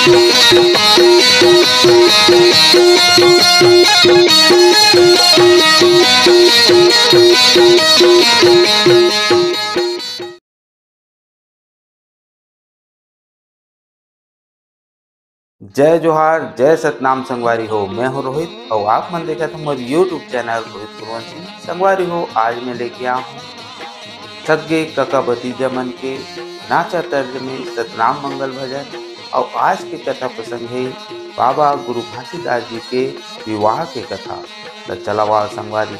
जय जोहार, जय सतनाम संगवारी हो। मैं हूं रोहित और आप मन देखा था मेरे यूट्यूब चैनल रोहित कुरवंशी संगवारी हो। आज मैं लेके आया हूँ सगे कका भतीजा मन के नाचा तर्ज में सतनाम मंगल भजन। और आज की कथा प्रसंग है बाबा गुरु घासीदास जी के विवाह के कथा। तो चलावा संगवारी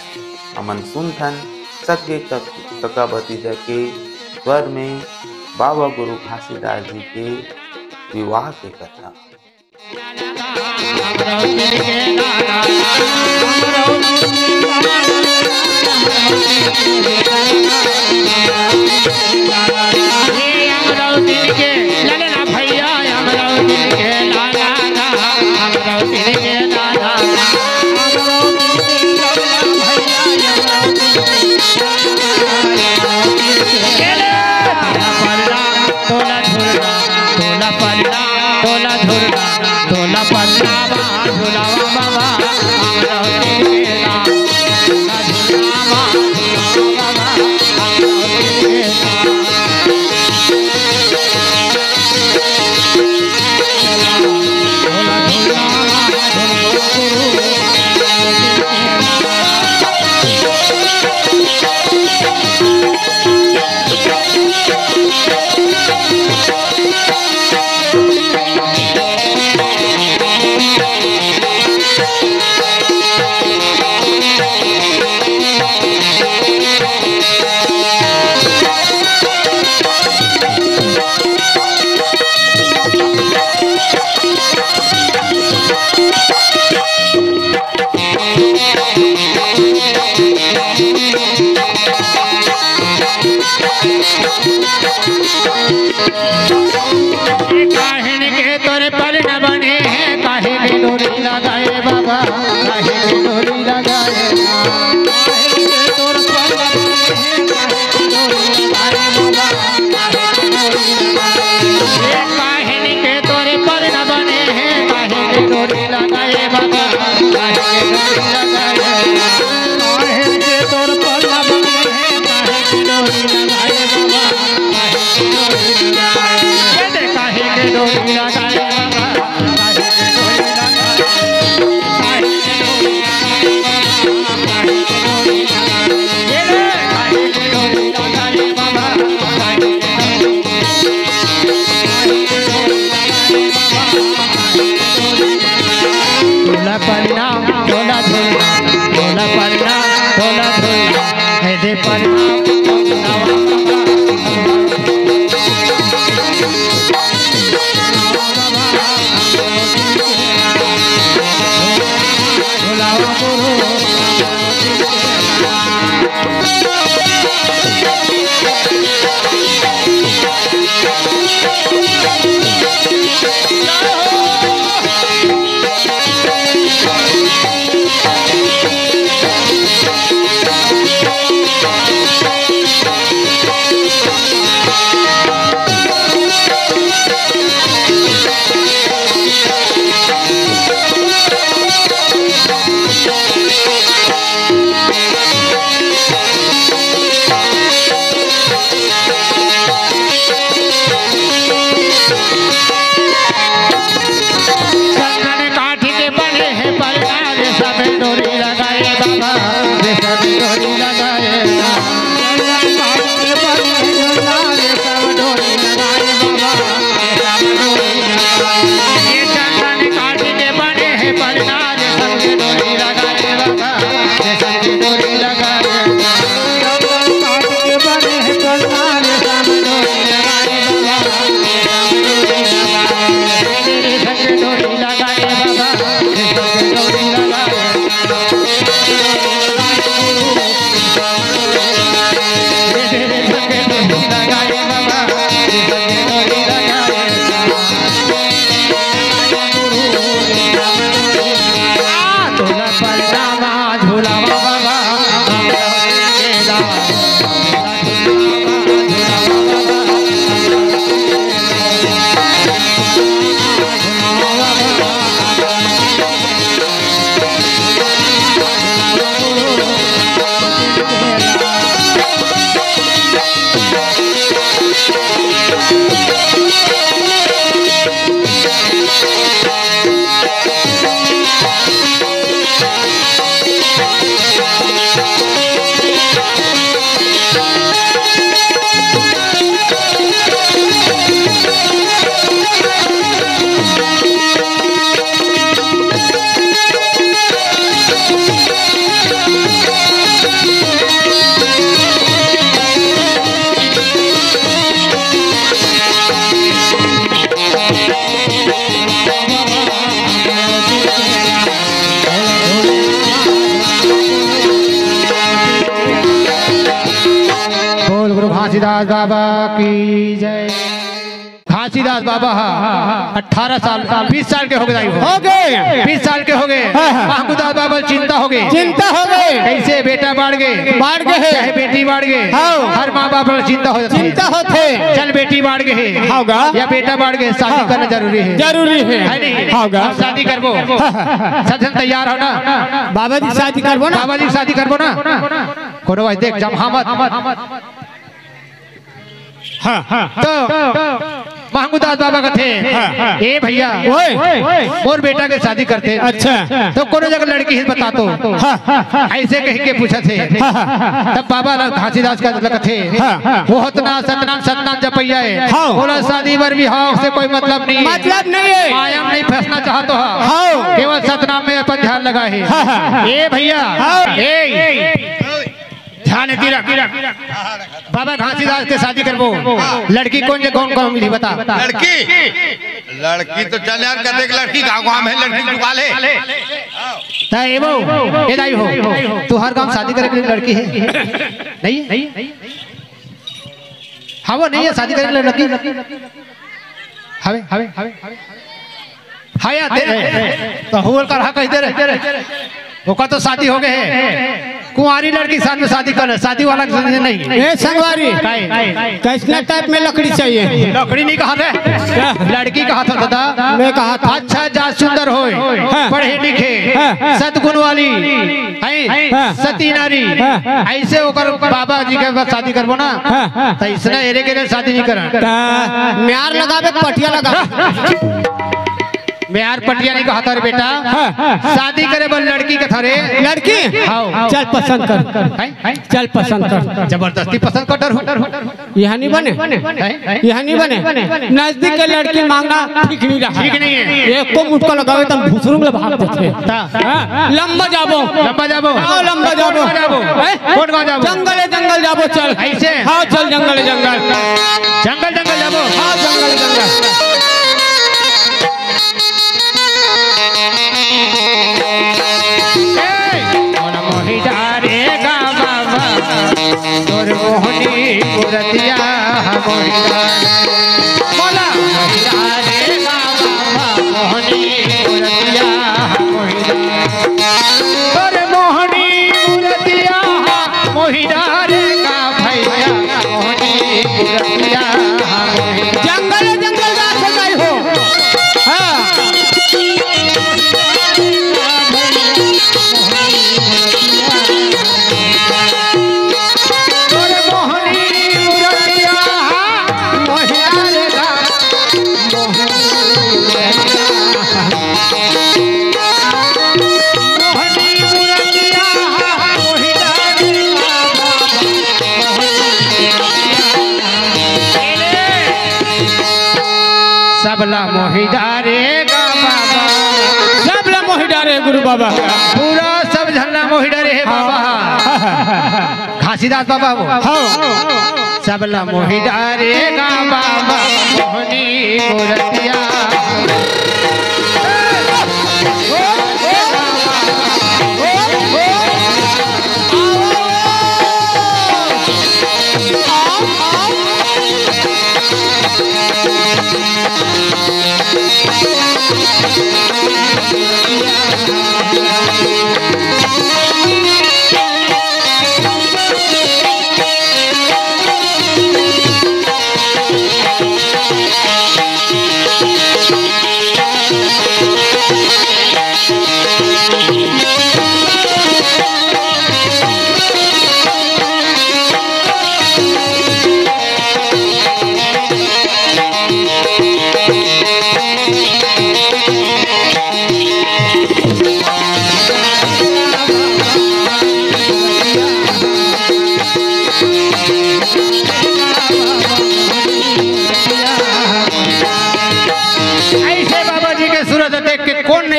अमन सुनथन सगे कका भतीजा के स्वर में बाबा गुरु घासीदास जी के विवाह के कथा। घासीदास बाबा की जय। घासीदास बाबा 18 साल 20 साल के हो गए 20 साल के हो गए। महंगूदास बाबा चिंता हो गए कैसे बेटा बढ़ गए चाहे बेटी बढ़ गए। हर माँ बाप चिंता होते चल बेटी बढ़ गए या बेटा बढ़ गए शादी करना जरूरी है नहीं शादी करबो सब तैयार हो ना बाबा जी शादी करबो ना कोनो भाई देख जमहामत तो महंगूदास बाबा का थे ए भैया और बेटा के शादी करते अच्छा तो कोनो जगह लड़की ही बता तो ऐसे कह के पूछा थे तब बाबा घासीदास का थे वो होतना सतनाम जपैया है बोला शादी बर भी हाँ से कोई मतलब नहीं है मायाम नहीं फंसना चाहता है केवल सतनाम में अपन ध्यान लगा है ए भैया ध्यान बाबा घासीदास के शादी करबो लड़की कौन मिली बता लड़की तो चल यार कदे लड़की गाँव में लड़की चुका ले हो तू हर गाँव शादी करे लड़की है नहीं हाँ वो नहीं है शादी करे लड़की तो हुल कर कह दे रहे ओका तो शादी हो गए है कुंवारी लड़की साथ में शादी करना शादी वाला नहीं संगवारी कैसना टाइप में लकड़ी चाहिए लकड़ी नहीं कहा था लड़की कहा था दादा मैं कहा था अच्छा जा सुंदर हो पढ़े लिखे सदगुण वाली सती नारी ऐसे होकर बाबा जी के पास शादी करबो ना तो इसने एरे के शादी नहीं करा म्यार लगावे पटिया लगा म्यार पटिया नहीं कहा था रे बेटा शादी करे बल लड़की के थारे लड़की चल पसंद कर जबरदस्ती पसंद कर यहाँ नहीं बने नजदीक के लड़की मांगना ठीक नहीं है एक को मुटका लगावे तब भूसुरुंग ले भाग देते लंबा जाबो जंगल जाबो चल ऐसे हाँ चल जंगल जाबो हाँ जंगल मोहनी मूर्तिया बोला मोहनी मूर्तिया मोहनी मूर्तिया मोहिदार का भैया मोहनी मूर्तिया जंगल हो सबला मोहिदारे गुरु बाबा पूरा सब झल्ला मोहिदारे है बाबा घासीदास बाबा वो सबला मोहिदारे बाबा मोहनी मूर्तिया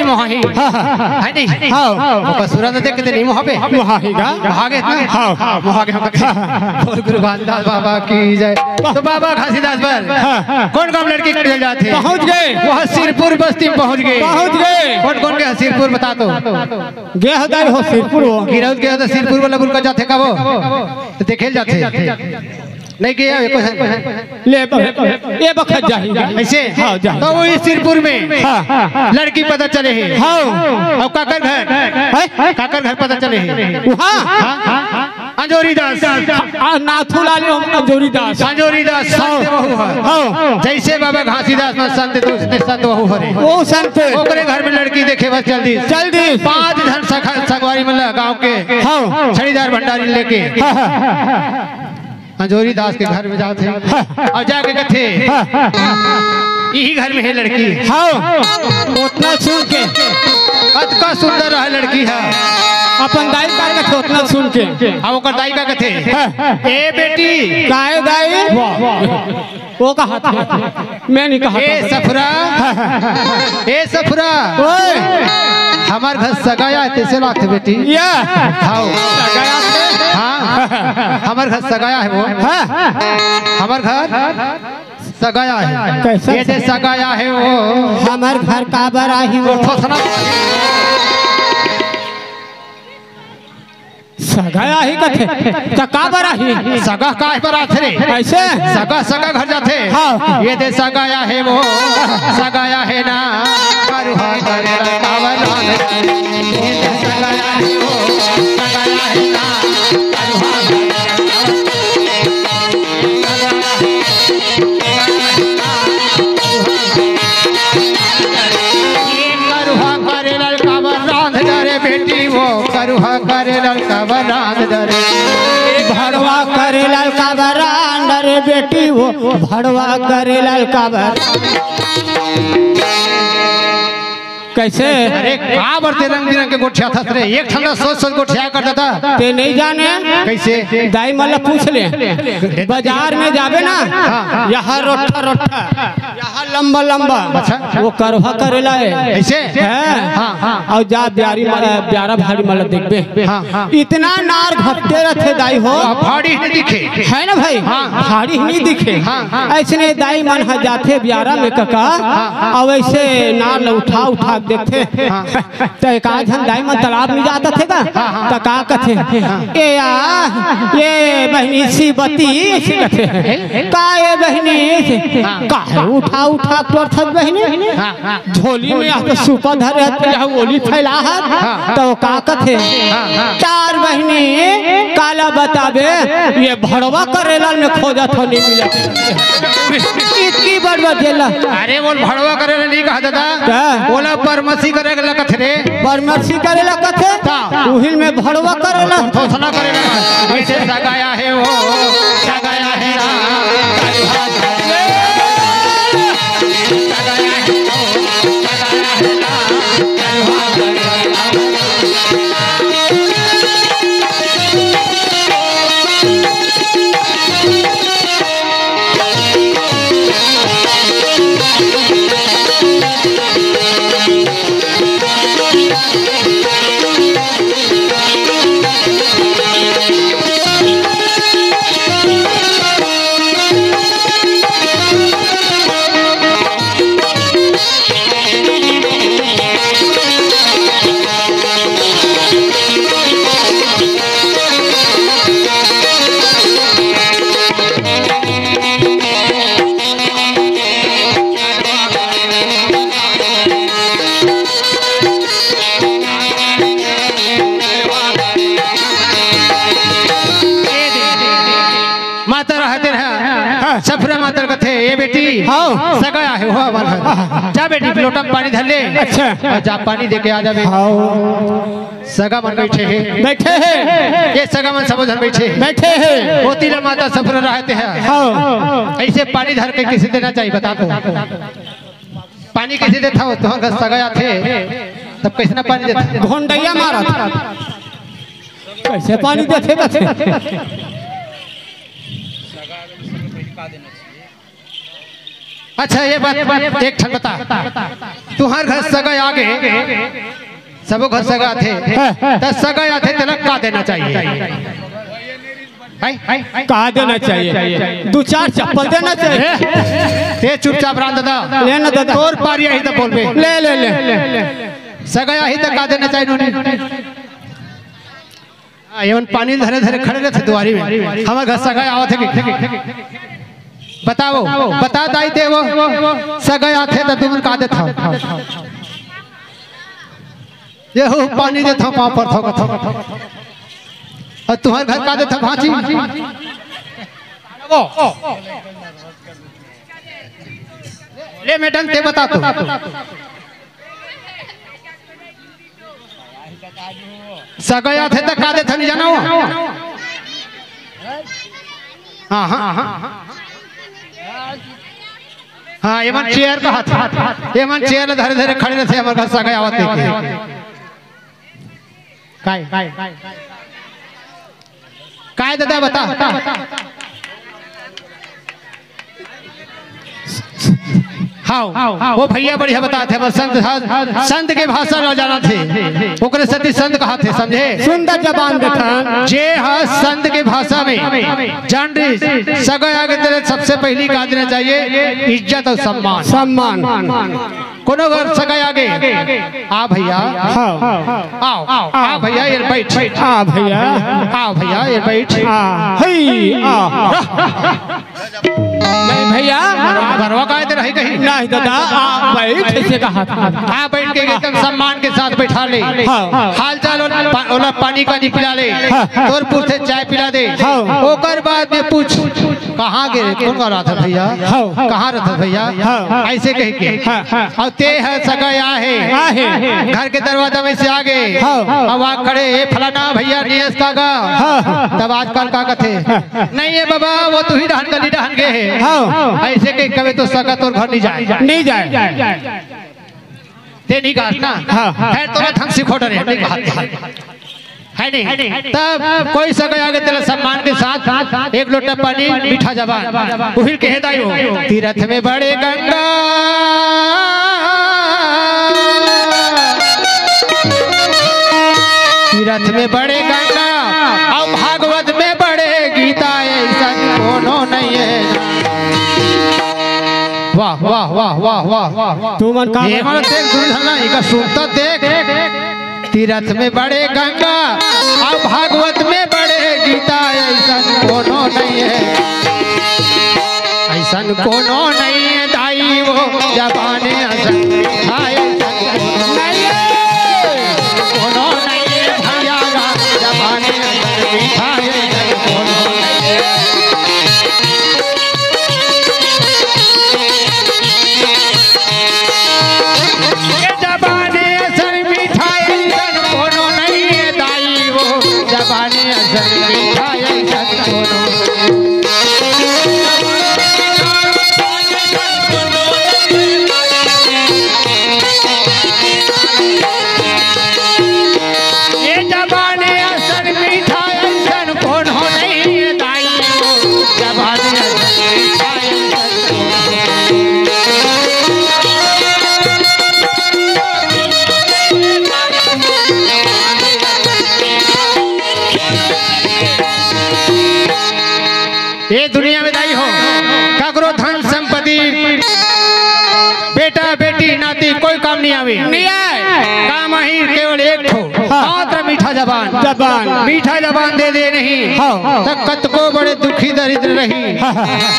मोही है नहीं हां सूरत देख के नहीं मोहबे मोहाएगा मोहागे हां मोहागे बोल गुरु घासीदास बाबा की जय। तो बाबा घासीदास पर कौन कौन लड़की मिल जाते पहुंच गए वो सिरपुर बस्ती में पहुंच गए कौन कौन के सिरपुर बता दो गे हदार हो सिरपुर हो गिरौत के तो सिरपुर वाला बुल का जाते का वो तो देखे जाते नहीं किया ले ये बखत जाही ऐसे हाँ जा तो वो सिरपुर में हाँ लड़की पता चले है हाँ और काकर घर पता चले है वहाँ अंजोरी दास नाथूलाल अंजोरी दास संत बहू है हाँ जैसे बाबा घासीदास में संत तो उसने संत बहू हरे वो संत ओकरे घर में लड़की देखे बस जल्दी 5 धन संगवारी मतलब गांव के हाँ छड़ीदार भंडारी लेके अंजोरी दास के घर में जाते और जाके कथे यही घर में है लड़की हाँ उतना सुन के अतका सुंदर है लड़की है अपन दाई का कथे उतना सुन के हाँ वो दाई का कथे ए बेटी काहे दाई वो कहा था मैं नहीं कहा ए सफरा हमार घर सगाया है कैसे लाते बेटी या हाँ हमार घर सगाया है वो हमार घर सगाया है कैसे ये सगाया है वो हमार घर का बरा ही वो सगाया ही कथे का बरा ही सगा का बरात रे ऐसे सगा घर जाते हाँ ये दे सगाया है वो सगाया है ना करुहा करे कावला ये दे सगाया है वो सगाया है ना करुहा करे लड़का बरात डरे बेटी वो करुहा करे लड़का बरात डरे भड़वा करे ललका बरान डरे बेटी वो भड़वा करे ललका बर कैसे अरे कहाँ बढ़ते रंग बिरंग के गोठिया था रे एक ठंडा सोच गोठिया करता था ते नहीं जाने कैसे दाई मला पूछ ले बाजार में जावे ना यहाँ रोटा रोटा यहाँ लंबा लंबा वो करवा करेला है ऐसे और जा ब्यारा भारी मला देखबे इतना नार घटते रहते दाई हो भाड़ी नहीं दिखे है ना भाई भारी नहीं दिखे ऐसे दाई मन जाते ब्यारा में कका और ऐसे नार उठा उठा देखते तो एक आज हम दाई मन तालाब में जाता थे का तो का कथे ये बहनी सी बती कथे का ये बहनी का उठा उठा कर बहनी झोली में आप सुपा धरे जहाँ ओली फैला है तो का कथे 4 बहनी काला बताबे ये भड़वा करेला में खोजा था नहीं मिला इतनी बड़वा जेला अरे वो भड़वा करेला नहीं कहा दादा बोला परमसी करेला कथे रे परमसी करेला कथे उहिल में भड़वा करेला थोसना करेला वैसे सगाया है वो सगाया है सफरा मातर कथे ये बेटी हाँ सगाया है हुआ वाला जा बेटी लोटा में पानी धर ले अच्छा जा पानी देके आ जा सगा मन बैठे हैं ये सगा मन सब धर बैठे हैं होती ला माता सफरा रहते हैं ऐसे पानी धर के किसे देना चाहिए बता दो पानी कैसे देता हो तो सगाया थे तब कैसे ना पानी देता घोंडैया मारा कैसे पानी देते अच्छा ये बात एक ठन बता तुम्हार घर सगा आगे सब घर सगा थे तो सगा थे तिलक का देना चाहिए कहा देना चाहिए 2-4 चप्पल देना चाहिए ते चुपचाप रान दादा लेना दादा तोर पारिया ही तो बोल बे ले सगा ही तो का देना चाहिए एवं पानी धरे धरे खड़े रहते दुआरी में हमारे घर सगाई आवत है बताओ बता दाई थे वो सगाई आते तो तुम का देता ये हो पानी देता पाँव पर थोका और तुम्हारे घर का देता भांची ले मैडम ते बता तू सगाई थे तो का देता नहीं जाना हाँ हाँ हाँ हाँ ये मन चेयर का हाथ ये मन चेयर धरे धरे खड़े रहते हमारे घर सगाई आवत देखे काय दादा बता हाँ वो भैया बढ़िया बताते हैं संत के भाषा न जाना थे ओकरे सती संत कहा थे समझे सुंदर जबान देखा जे हाँ संत के भाषा में जान रही सगा आगे तेरे सबसे पहली का देना चाहिए इज्जत और सम्मान सम्मान कोनो घर सगा आगे आ भैया आओ आ भैया ये बैठ आ भैया आओ भैया ये बैठ नहीं भैया घरवा का रही कहीं नहीं दादा बैठ से कहा था बैठ के एकदम सम्मान के साथ बैठा ले हाल चाल ओला पानी का पिला ले तोर पूछे चाय पिला दे ओकर बाद में पूछ कहाँ गए कौन रहा था भैया कहाँ रहता भैया ऐसे कह के और ते है सगा है घर के दरवाजा में से आगे अब आ खड़े फलाना भैया नियस का गा तब आजकल का थे नहीं है बाबा वो तू ही डहन गली डहन गए है ऐसे कहीं कभी तो सगा तो घर नहीं जाए ते नहीं कहा ना है तो हम सिखो डरे नहीं कहा है नहीं तब कोई सगा आगे तेरे सम्मान के साथ एक लोटा पानी मीठा जबान उहिल के हेदाई हो तीरथ में बड़े गंगा तीरथ में बड़े गंगा और भागवत में बड़े गीता ऐसा कोनो नहीं है वाह वाह वाह वाह वाह वाह तू मन का ये मन देख दुर्धना इका सुनता देख तीरथ में बड़े गंगा और भागवत में बड़े गीता ऐसा कोनो नहीं है ऐसा कोनो नहीं है दाई वो जबाने असन कोनो नहीं है भैया जबाने असन कोनो ये दुनिया में दाई हो काकरो धन संपत्ति बेटा बेटी नाती कोई काम नहीं आवे काम ही केवल एक ठो मात्र मीठा जबान मीठा जबान दे दे नहीं तक कत को बड़े दुखी दरिद्र रही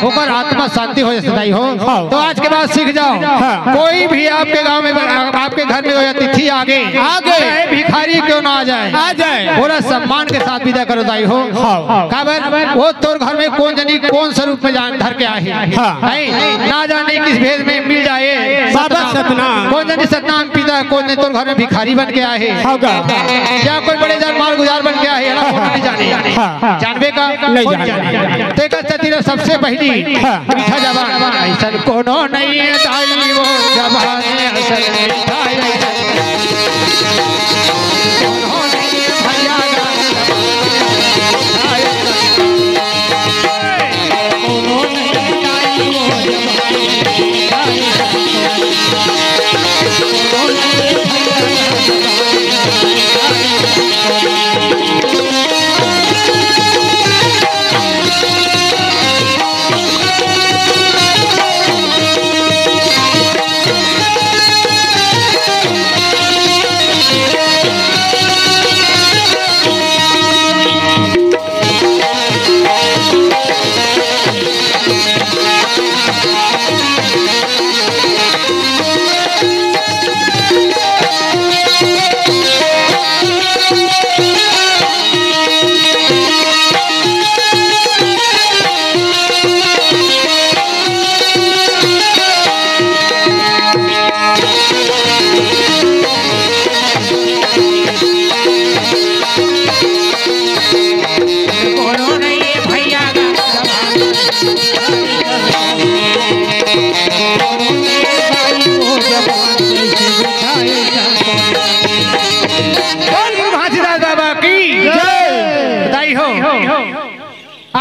होकर आत्मा शांति हो जाए हो तो आज के बाद सीख जाओ कोई भी आपके गांव में आपके घर में अतिथि आगे भिखारी क्यों ना आ जाए पूरा सम्मान के साथ विदा करो दाई हो खबर वो तोर घर में कौन जनी कौन स्वरूप में जान धर के आए ना जाने किस भेद में मिल जाए कौन जनी सतनाम पिता कौन ने तोर घर में भिखारी बन के आए या कोई बड़े जान माल गुजार बन के आए नहीं जाने जानबे का तेरा सबसे पहली मीठा जबान ऐसा कोनो नहीं है दाई वो जबान असल मीठा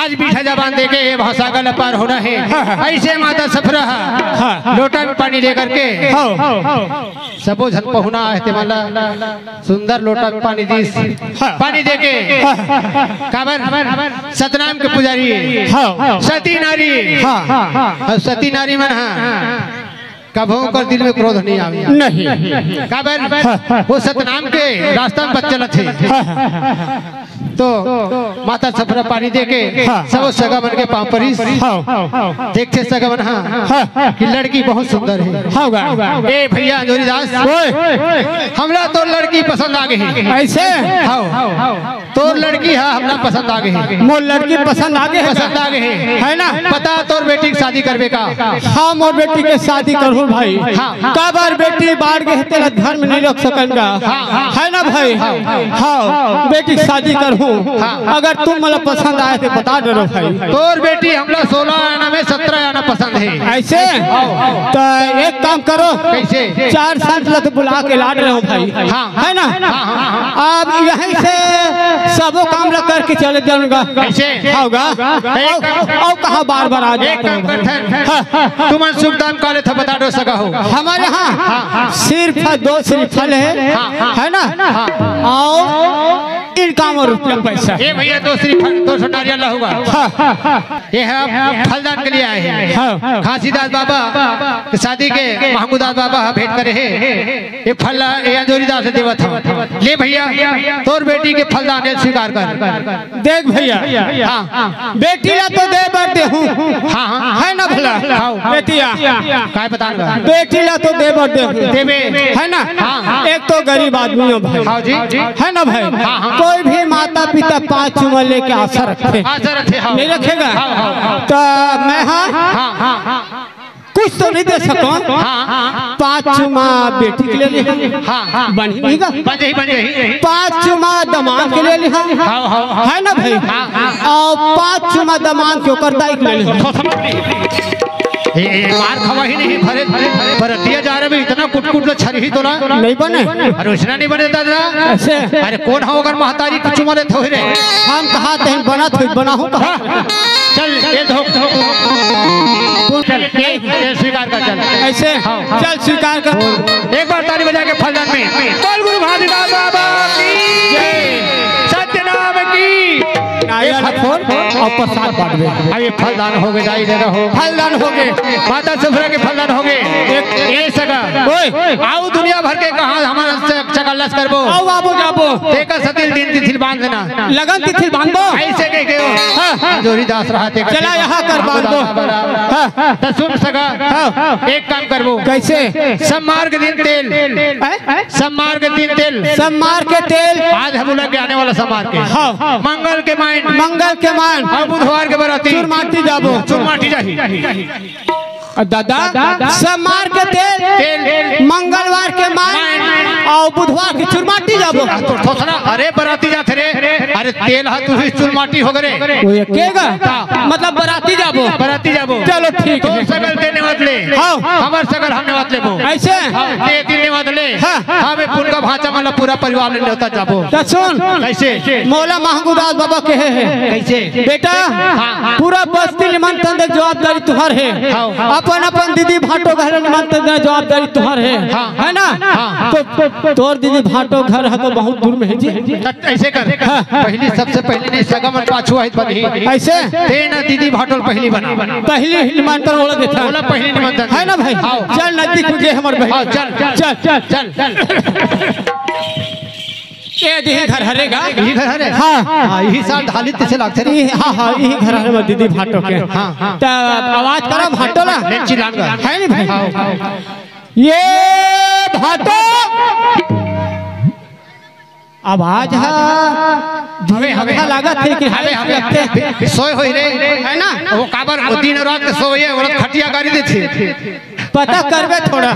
आज बीठा जबान दे के भाषा गल पार होना है। ऐसे माता सफरा लोटा में पानी लेकर के सबो झन पहुना है माला सुंदर लोटा में पानी दी पानी दे के काबर सतनाम के पुजारी सती नारी सती नारी मन कभों कर दिल में क्रोध नहीं आवे नहीं काबर वो सतनाम के रास्ता में बच्चल थे तो माता सफरा पानी दे के सब सगा बन के पाँव परिस देखते सगा बन कि लड़की बहुत सुंदर है। ए भैया जोरीदास हमला तो लड़की पसंद आ गई ऐसे तो लड़की है हमला पसंद आ गई मोर लड़की पसंद आ गए है ना पता तोर बेटी की शादी करबे का। हाँ मोर बेटी के शादी करूँ भाई काबर बेटी बाढ़ गए तेरा घर में नहीं रख सकूंगा है ना भाई। हाँ बेटी की शादी करूँ अगर तुम मतलब पसंद आए तो बता दो भाई। तोर बेटी हमला 16 आना में 17 आना पसंद है ऐसे तो एक काम करो कैसे 4 साल लत बुला के लाड रहे हो भाई है ना। अब यहीं से सबो काम लग करके चले जाऊंगा होगा और कहाँ बार बार आ जाए तुम शुभ दाम काले था बता दो सका हो हमारे यहाँ सिर्फ 2 श्रीफल है ना और इनकाम और रुपया पैसा। ये भैया 2 श्रीफल 200 नारियल होगा ये है फलदान के लिए आए हैं। खासीदास बाबा शादी के महमूदास बाबा भेंट करे है ये फल ये जोरीदास से देवत ले भैया तोर बेटी के फलदान स्वीकार कर देख भैया बेटी ला तो दे बर दे हूँ है ना भला बेटिया काय बताऊंगा बेटी ला तो दे बर दे देवे है ना। एक तो गरीब आदमी हो भाई है ना भाई कोई भी माता पिता 5 चुमा लेके आशा रखे नहीं रखेगा तो मैं कुछ तो नहीं दे सकूं 5 चुमा बेटी के लिए बनी 5 चुमा दमान के लिए है ना भाई और 5 चुमा दमान के ऊपर दाई के लिए मार खवा ही नहीं भरे पर दिया जा रहा है इतना कुट छरी ही तो ना नहीं बने अरे उसना नहीं बने दादा ऐसे अरे कौन हो अगर महतारी कुछ मरे थोड़े रे हम कहा थे बना थोड़ी बना हूं चल ये धोख ये स्वीकार कर चल ऐसे चल स्वीकार कर एक बार ताली बजा के फलदान में बोल गुरु भादीदास बाबा की जय सत्यनाम की और प्रसाद बांट दे। अब ये फलदान हो गए दाई जगह हो फलदान हो गए माता सफरा के फलदान हो गए ये सगा आओ दुनिया भर के कहा हमारा चकल्लस करबो आओ बाबू जाबो देखा सतिल दिन तिथिल बांध देना लगन तिथिल बांधो ऐसे कह के जोरीदास रहा थे चला यहाँ कर बांधो तो सुन सगा एक काम करबो कैसे सम्मार के दिन तेल सम्मार के दिन तेल सम्मार के तेल आज हम लोग के आने वाला सम्मार के मंगल के मान और बुधवार के बराती चुरमाटी जाबो चुरमाटी जाही दादा सम्मार के तेल मंगलवार के मान और बुधवार के चुरमाटी जाबो अरे बराती जाते रे अरे तेल हा तू चुरमाटी हो गरे मतलब बराती जाबो चलो ठीक है सगल देने वाले हमार सगल हमने वाले वो ऐसे दे देने वाले हमें पुन का भांचा वाला पूरा परिवार ने होता जाबो सुन कैसे मौला महमूदास बाबा के है कैसे बेटा पूरा बस्ती निमंत्रण देख जवाबदारी तुम्हार है अपन दीदी भाटो घर निमंत्रण देना जवाबदारी तुम्हार है ना तो तोर दीदी भाटो घर है तो बहुत दूर में है जी ऐसे कर पहली सबसे पहले नहीं सगम पाछू आई बनी ऐसे देना दीदी भाटो पहली बना पहली निमंत्रण वाला देता बोला पहली निमंत्रण है ना भाई चल नजदीक में हमारे भाई चल चल चल चल ये घर हरेगा यही घर हरे हाँ यही साल ढालित से लागते रे हाँ यही घर हरे दीदी भाटो के तो आवाज करो भाटो ना है नहीं भाई ये भाटो आवाज हमें लागत है कि हमें सोए होई रे है ना वो काबर दिन रात के सोए औरत खटिया गाड़ी देती पता करबे थोड़ा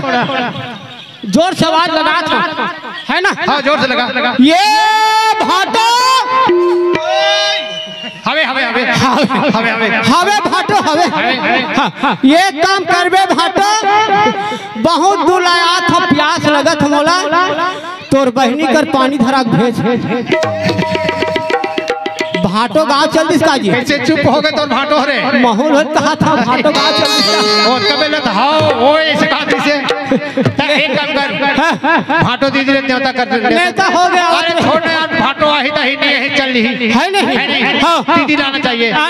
जोर से आवाज लगा था है ना हाँ जोर से लगा ये भाटो हवे भाटो हवे ये काम करबे भाटो बहुत दुलाया था प्यास लगत मोला तोर बहनी कर पानी धरा भेज भाटो गाँव चल दिस काजी कैसे चुप हो गए तो भाटो रे माहौल होत कहा था भाटो गाँव चल दिस और कबे लत हाओ ओ ऐसे कहा से एक काम कर भाटो दीदी ने न्योता कर दे नेता हो गया अरे छोड़ यार भाटो आही ताही नहीं है चल रही है नहीं हाँ दीदी लाना चाहिए हाँ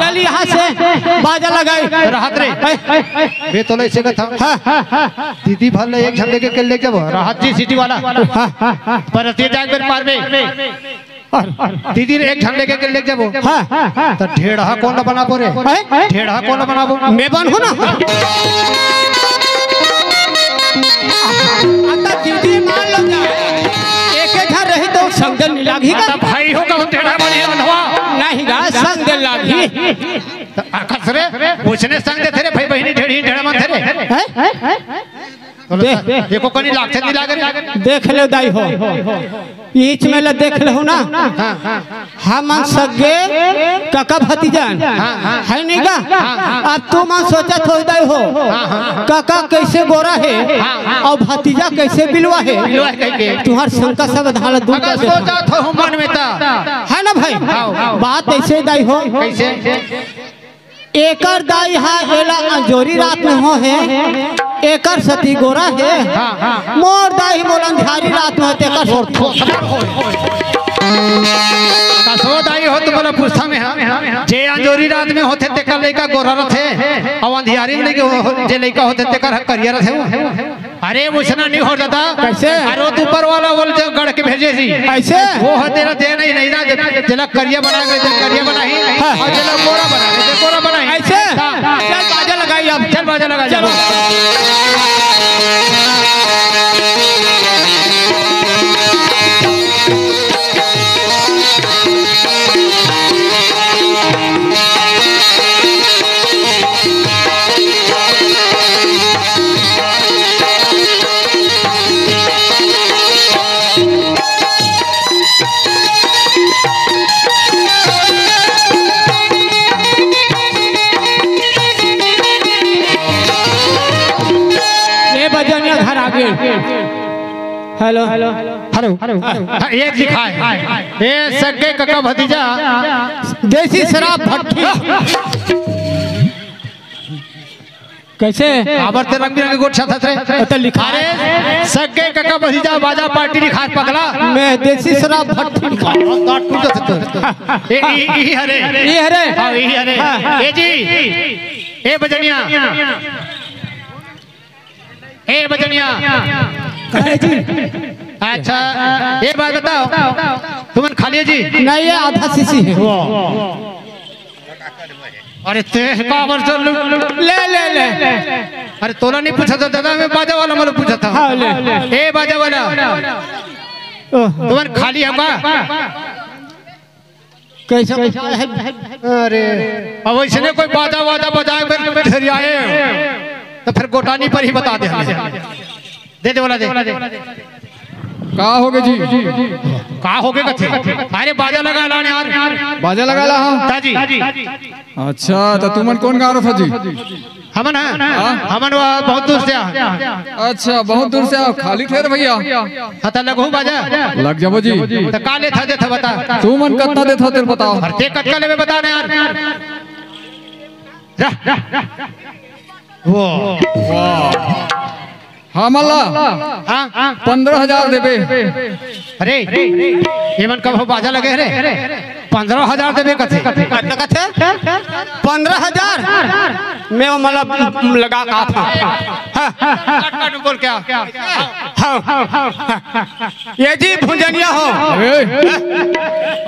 चल यहाँ से बाजा लगाई राहत रे वे तो ऐसे का था दीदी भल एक झंडे के किले जब राहत जी सिटी वाला पर ते जाग में मार में दीदी ने एक झंडे के किले जब तो ढेड़ा कौन ना बना पोरे ढेड़ा कौन ना बनाबो मैं बनू ना आता दीदी मान लो जा एक घर रही तो संग लागी का भाई हो का ढेड़ा बनी बनवा नहीं गा संग लागी कसरे पूछने संग दे तेरे भाई बहनी ढेड़ी ढेड़ा मन तेरे देखो कनी लाग से नहीं लाग देख ले दाई हो बीच में ल देख ले हो ना हम सगे काका भतीजान है नहीं का अब तू मन सोचत हो दाई हो काका कैसे गोरा है और भतीजा कैसे बिलवा है तुम्हार शंका सब धाल दूर कर सोचत हो मन में ता है ना भाई बात ऐसे दाई हो कैसे एकर दाई हा एला अंजोरी रात में हो है एकर सती गोरा है मोर दाई मोलन धारी रात में होते कसो दाई हो तो बोला पुस्ता में हां जे अंजोरी रात में होते ते का लइका गोरा रथे और अंधियारी में लेके जे लइका होते ते का करियर रथे अरे मुसना नहीं हो जाता कैसे अरे तू ऊपर वाला बोल जो गड़ के भेजे सी ऐसे वो है तेरा दे नहीं ना जला करिया बना के करिया बनाई और जला गोरा बना के गोरा बनाई ऐसे चल बाजा लगाई अब चल बाजा लगा चलो हेलो एक लिखा है ये सगे काका भतीजा देसी शराब भट्टी कैसे आबर ते रंग बिरंगे गोट छत रे तो लिखा अरे सगे काका भतीजा बाजा पार्टी लिखा पगला मैं देसी शराब भट्टी लिखा ई हरे हां ई हरे ए जी ए बजनिया ए बजनिया जी अच्छा एक बात बताओ तुमन खा लिया जी नहीं ये आधा शीशी है अरे ते का चल ले ले ले अरे तोला नहीं पूछा था दादा मैं बाजा वाला मतलब पूछा था हाँ, ले ए बाजा वाला तुमन खा लिया कैसा अरे अब इसने कोई बाजा वाजा बजाए फिर आए तो फिर गोटानी पर ही बता दे दे वाला दे का हो गए जी का हो गए कथे अरे बाजा लगा ला यार बाजा लगा ला हां जी अच्छा तो तुमन कौन गा रहा था जी हमन हमन बहुत दूर से अच्छा बहुत दूर से आओ खाली ठहर भैया हता लगू बाजा लग जाबो जी तो का ले था दे था बता तुमन कितना देता तेरे बताओ अरे ते कटका लेवे बता ना यार वो वाह हाँ मल्ला हां 15,000 देबे अरे ये मन कब बाजा लगे रे 15,000 देबे कथे 15,000 मैं मतलब लगा का था बोल क्या ये जी भुंजनिया हो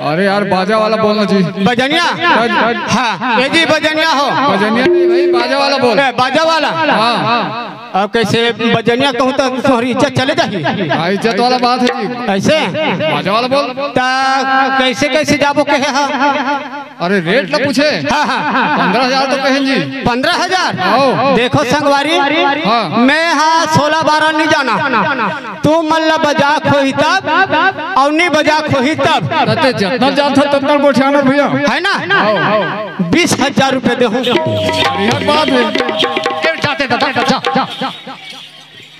अरे यार बाजा वाला बोलना जी बजनिया हाँ ये जी बजनिया हो बजनिया नहीं भाई बाजा वाला बोल बाजा वाला हाँ अब कैसे बजनिया कहूँ तो तुम्हारी इज्जत चले जाएगी इज्जत वाला बात है जी ऐसे बाजा वाला बोल कैसे कैसे जाबो कहे अरे रेट ना पूछे 15,000 तो कहें जी 15,000 देखो संगवारी मैं हाँ 16-12 नहीं जाना तू मल्ला बजा खोही तब और नहीं बजा खोही तब जितना जाता तब बोठाना भैया है ना 20,000 रुपए दे बात है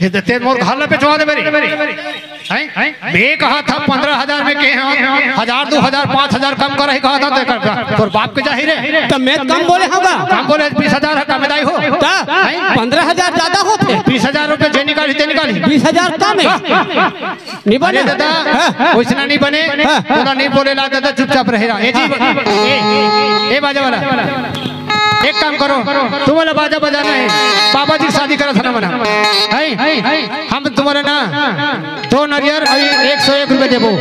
ये तेरे मोर घर पे चढ़ा दे मेरी मैं कहा था 15,000 में के 1,000 2,000 5,000 कम कर कहा था तो बाप के जाहिर है तो मैं कम बोले होगा कम बोले 20,000 है कम दाई हो 15,000 ज्यादा होते 20,000 रुपए जे निकाली 20,000 कम है नहीं बने दादा वैसा नहीं बने पूरा नहीं बोले ला दादा चुपचाप रहेगा ए बाजा वाला एक काम करो तुम्हारा बाजा बजाना है बाबा जी शादी करा था ना मना हम तुम्हारा ना 2 नारियल और 101 रुपए देबो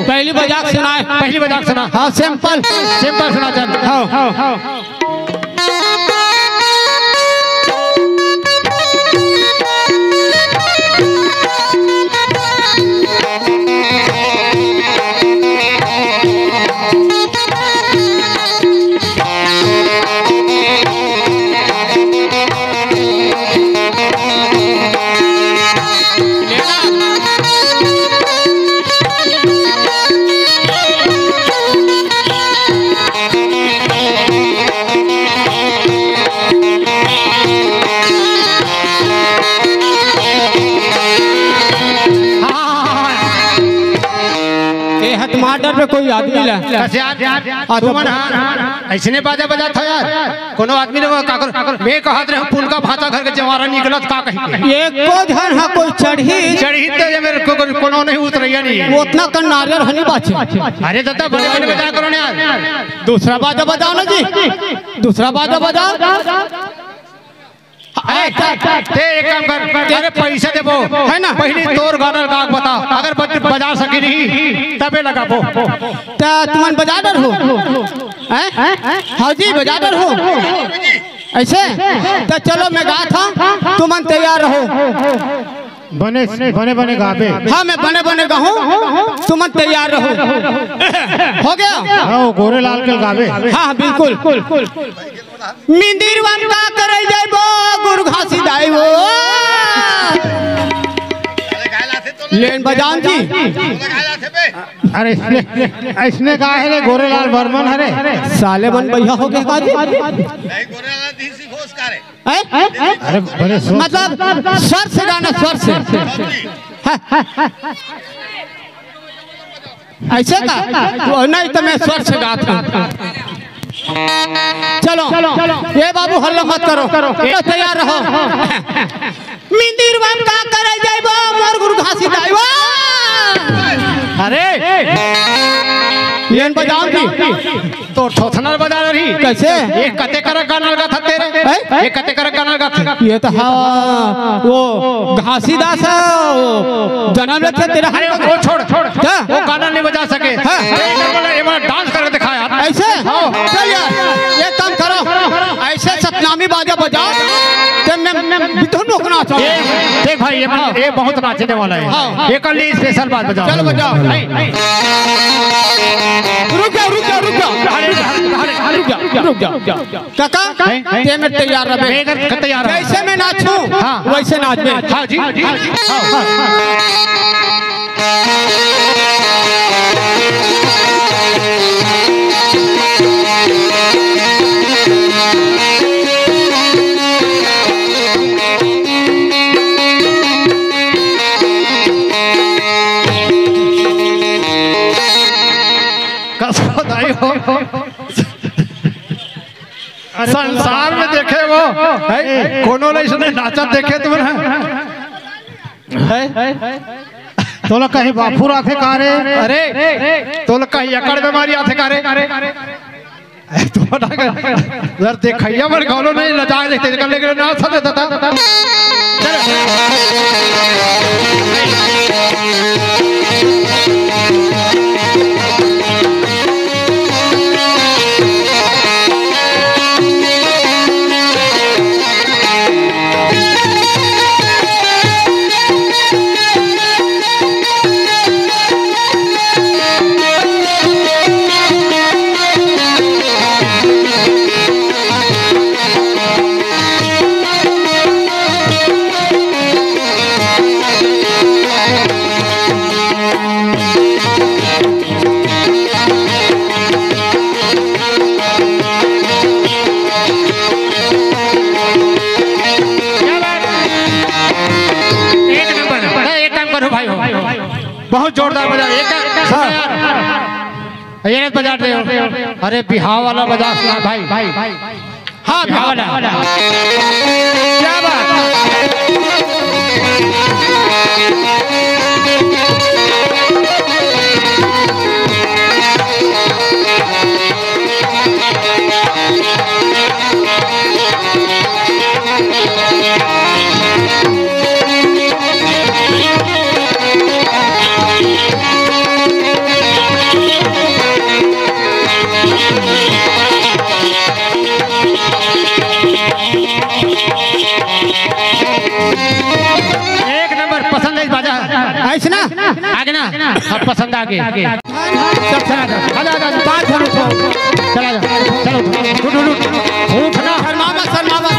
पहली मजाक सुनाए पहली मजाक सुना हाँ सिंपल सुना चल हाँ टमाटर पे कोई आदमी ला ऐसने बाजा बजा था यार कोनो आदमी ने मैं कहत रहे पुल का भाता घर के जवारा निकलत का कहीं एक को धन है कोई चढ़ी तो ये मेरे को कोनो नहीं उतरिया नहीं वो उतना कर नारियल हनी बात अरे दादा बड़े बड़े बजा करो ना यार दूसरा बाजा बजाओ ना जी दूसरा बाजा बजाओ एक काम कर तेरे पैसे देबो है ना पहले तोर गाना गा बता अगर बजा सकी नहीं तबे लगाबो तुमन बजाडर हो हाँ जी बजाडर हो ऐसे तो चलो मैं गा था तुमन तैयार रहो बने बने बने गाबे हाँ मैं बने बने गाऊं तुमन तैयार रहो हो गया हाँ गोरे लाल के गाबे हाँ बिल्कुल मिंदिर वन का करे जाइबो गुरु घासी दाइबो लेन बजान जी अरे इसने कहा है गोरेलाल बर्मन हरे साले बन भैया हो गए काजी अरे बड़े मतलब स्वर से गाना स्वर से ऐसे का नहीं तो मैं स्वर से गाता चलो ये बाबू हल्ला मत करो ये तैयार रहो मिंदिर वन का करे जाइबो मोर गुरु घासी दाइबो अरे लेन बजाओ जी तो ठोथनर बजा रही कैसे एक कते कर गाना लगा था तेरे एक कते कर गाना लगा था ये तो हाँ वो घासीदास वो जन्म लेते तेरा अरे वो छोड़ वो गाना नहीं बजा सके डांस करके दिखाया ऐसे चल यार ये काम करो ऐसे सतनामी बाजा बजाओ तो नोकना चाहिए देख भाई ये बहुत नाचने वाला है ये कल स्पेशल बात बजाओ चलो बजाओ रुक जाओ काका ते में तैयार रहे तैयार जैसे मैं नाचूं वैसे नाच में हाँ जी संसार में देखे वो कोनो इसने नाचा देखे तुमने तोला कहीं बाफूर आथे कारे अरे तोला कहीं अकड़ बीमारी आथे कारे यार देखैया बड़ गालो नहीं लजा देखते कर लेके ना सदे दादा बहुत जोरदार बजा एक बजा रहे हो। अरे बिहार वाला बजा भाई। हाँ बिहार वाला क्या बात। एक नंबर पसंद है इस बाजा ऐसे ना आगे ना अब पसंद आगे सब चला जा चला जा चलो उठना शर्मावा चला जा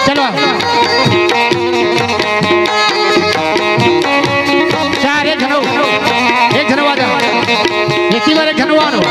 चलो चार एक झनो आ जाओ एक ही बार एक झनो आनो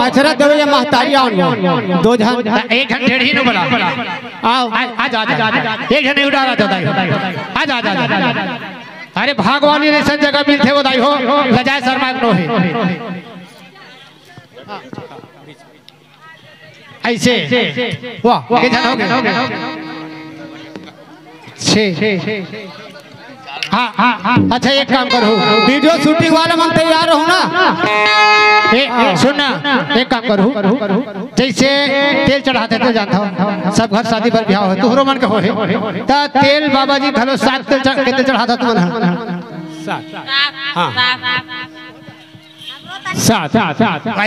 अचरा दो या महतारी आओ दो जन एक घंटे डेढ़ ही न बोला आओ आ जा एक घंटे उड़ा रहा था आ जा अरे भागवानी रे सब जगह मिलते हो दाई हो लजाए शर्मा नो है ऐसे वाह के जन हो गए छह हाँ अच्छा एक काम करो वीडियो शूटिंग वाला मन तैयार हो ना सुनना एक काम करो जैसे तेल चढ़ाते तो जानता हूँ सब घर शादी पर ब्याह हो तुहरो मन के हो तेल बाबा जी घलो 7 तेल चढ़ाता तुम सात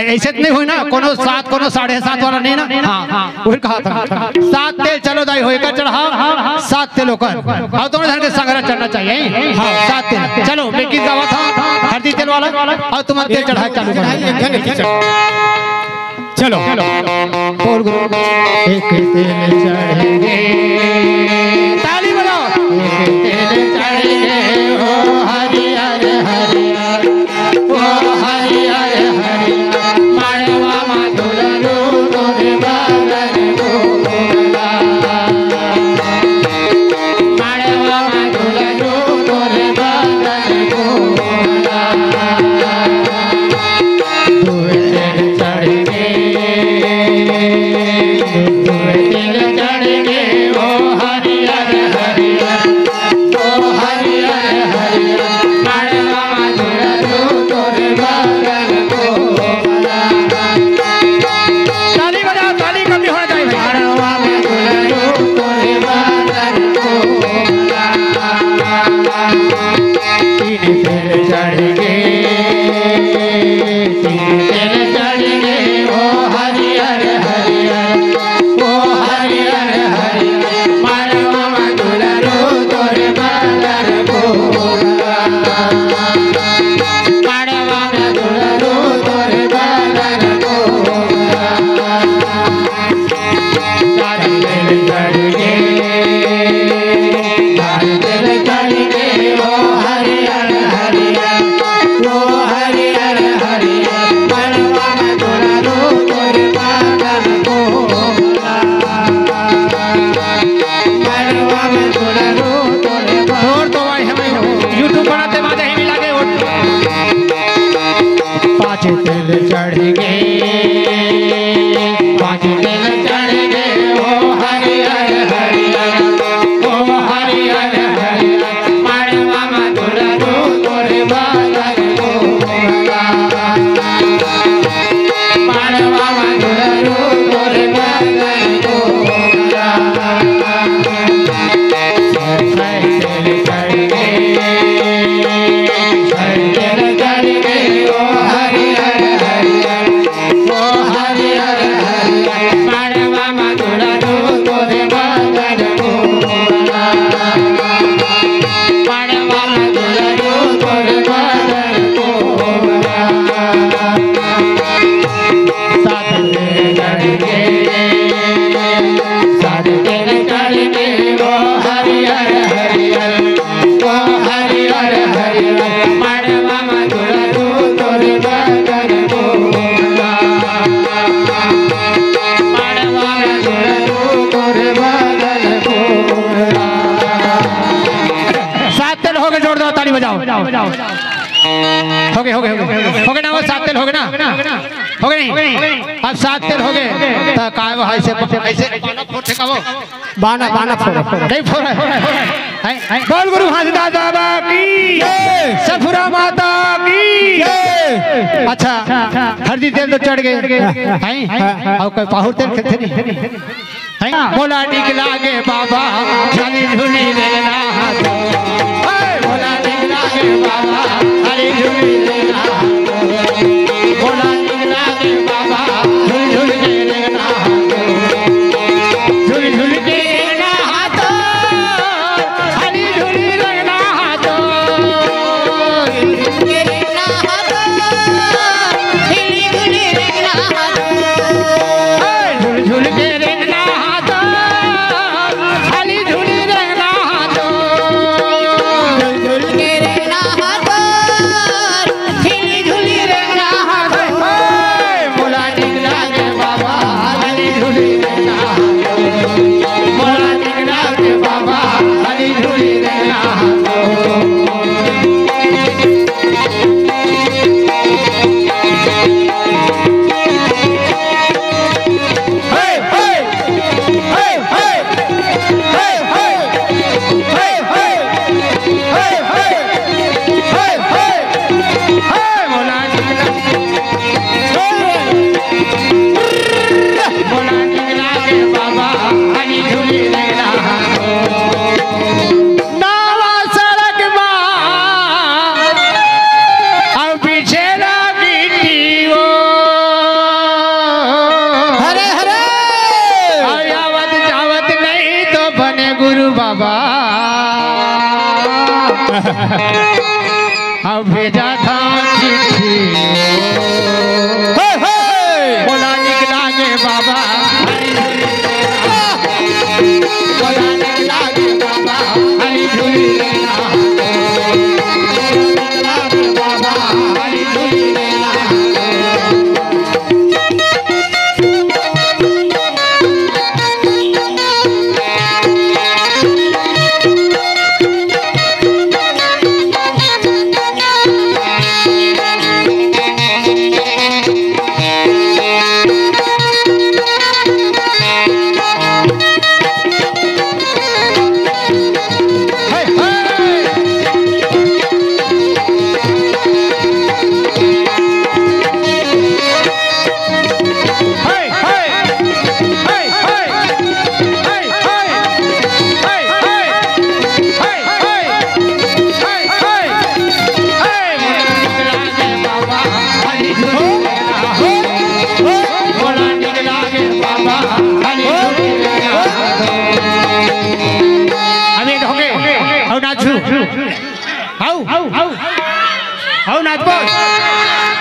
ऐसे नहीं हुई ना कोनो 7 कोनो 7.5 वाला नहीं ना हाँ वही कहा था 7 तेल चलो दाई होएगा चढ़ाओ 7 तेल होकर और दोनों जन के संग्रह चढ़ना चाहिए हाँ 7 तेल चलो मैं किस गावा था हल्दी तेल वाला और तुम तेल चढ़ा चालू चलो बोल गुरु एक तेल चढ़ेंगे ताली बजाओ एक तेल चढ़ेंगे ओ हरि हरि हरि ओ हरि हरि हरि मारवा माधुरनु तोरे बालन गोला मारवा माधुरनु तोरे बालन गोला दुए तेल चढ़ेंगे ओ हरि हरि हरि ओ हरि हरि हरि मारवा माधुरनु तोरे बालन गोला ताली बजाओ ताली कभी हो जाए मारवा माधुरनु तोरे बालन गोला तीन तेल चढ़ेंगे ओ हरि हरि हरि ओ हरि हरि हरि मारवा माधुरनु तोरे बालन गोला मारवा माधुरनु तोरे बालन गोला तारी तेल चढ़ेंगे ओ हरि हरि हरि ओ हरि हरि हरि मारवा माधुरनु तोरे बालन गोला मारवा माधुरनु तोरे और तो भाई हमें यूट्यूब बनाते माते ही मिला के 5 तेल चढ़ेंगे 5 तेल चढ़ेंगे ओ हरि हरि हरि ओ हरि हरि हरि मारवा माधुरनु तोरे बालन गोला मारवा माधुरनु तोरे बालन गोला तेल चढ़ेंगे तेल चढ़ेंगे ओ हरि हरि हरि हो गए, जोरदार ताली बजाओ। हो गए ना, वो 7 तेल हो गए ना, हो गए नहीं? अब 7 तेल हो गए तो काय वो ऐसे फोटे का वो बाना फोड़ो नहीं फोड़ा है। बोल गुरु घासीदास बाबा की, सफुरा माता की। अच्छा हल्दी तेल तो चढ़ गए हैं, और कोई पाहुर तेल खेते नहीं। बोला निकला गे बाबा झूली झूली लेना, बोला निकला गे बाबा झूली झूली लेना, बोला निकला गे बाबा झूली झूली लेना, झूली झूली के लेना हाथों, झूली झूली लेना हाथों, झूली लेना हाथों, झूली झूली लेना हाथों, झूली झूली के लेना हाथों, झूली झूली लेना हाथों, झूली के लेना हाथों, झूली झूली लेना हाथों। बोला निकला गे बाबा झूली झूली लेना, बोला निकला गे बाबा झूली झूली लेना। बोला निकला गे बाबा झूली झूली लेना, नावा सड़क मां अब पीछे लगी वो, हरे हरे अब आवत जावत नहीं तो बने गुरु बाबा, अब भेजा था चिट्ठी, बोला निकला गे बाबा बोला निकला गे बाबा हरी झूली लेना, निकला गे बाबा हरी झूली लेना।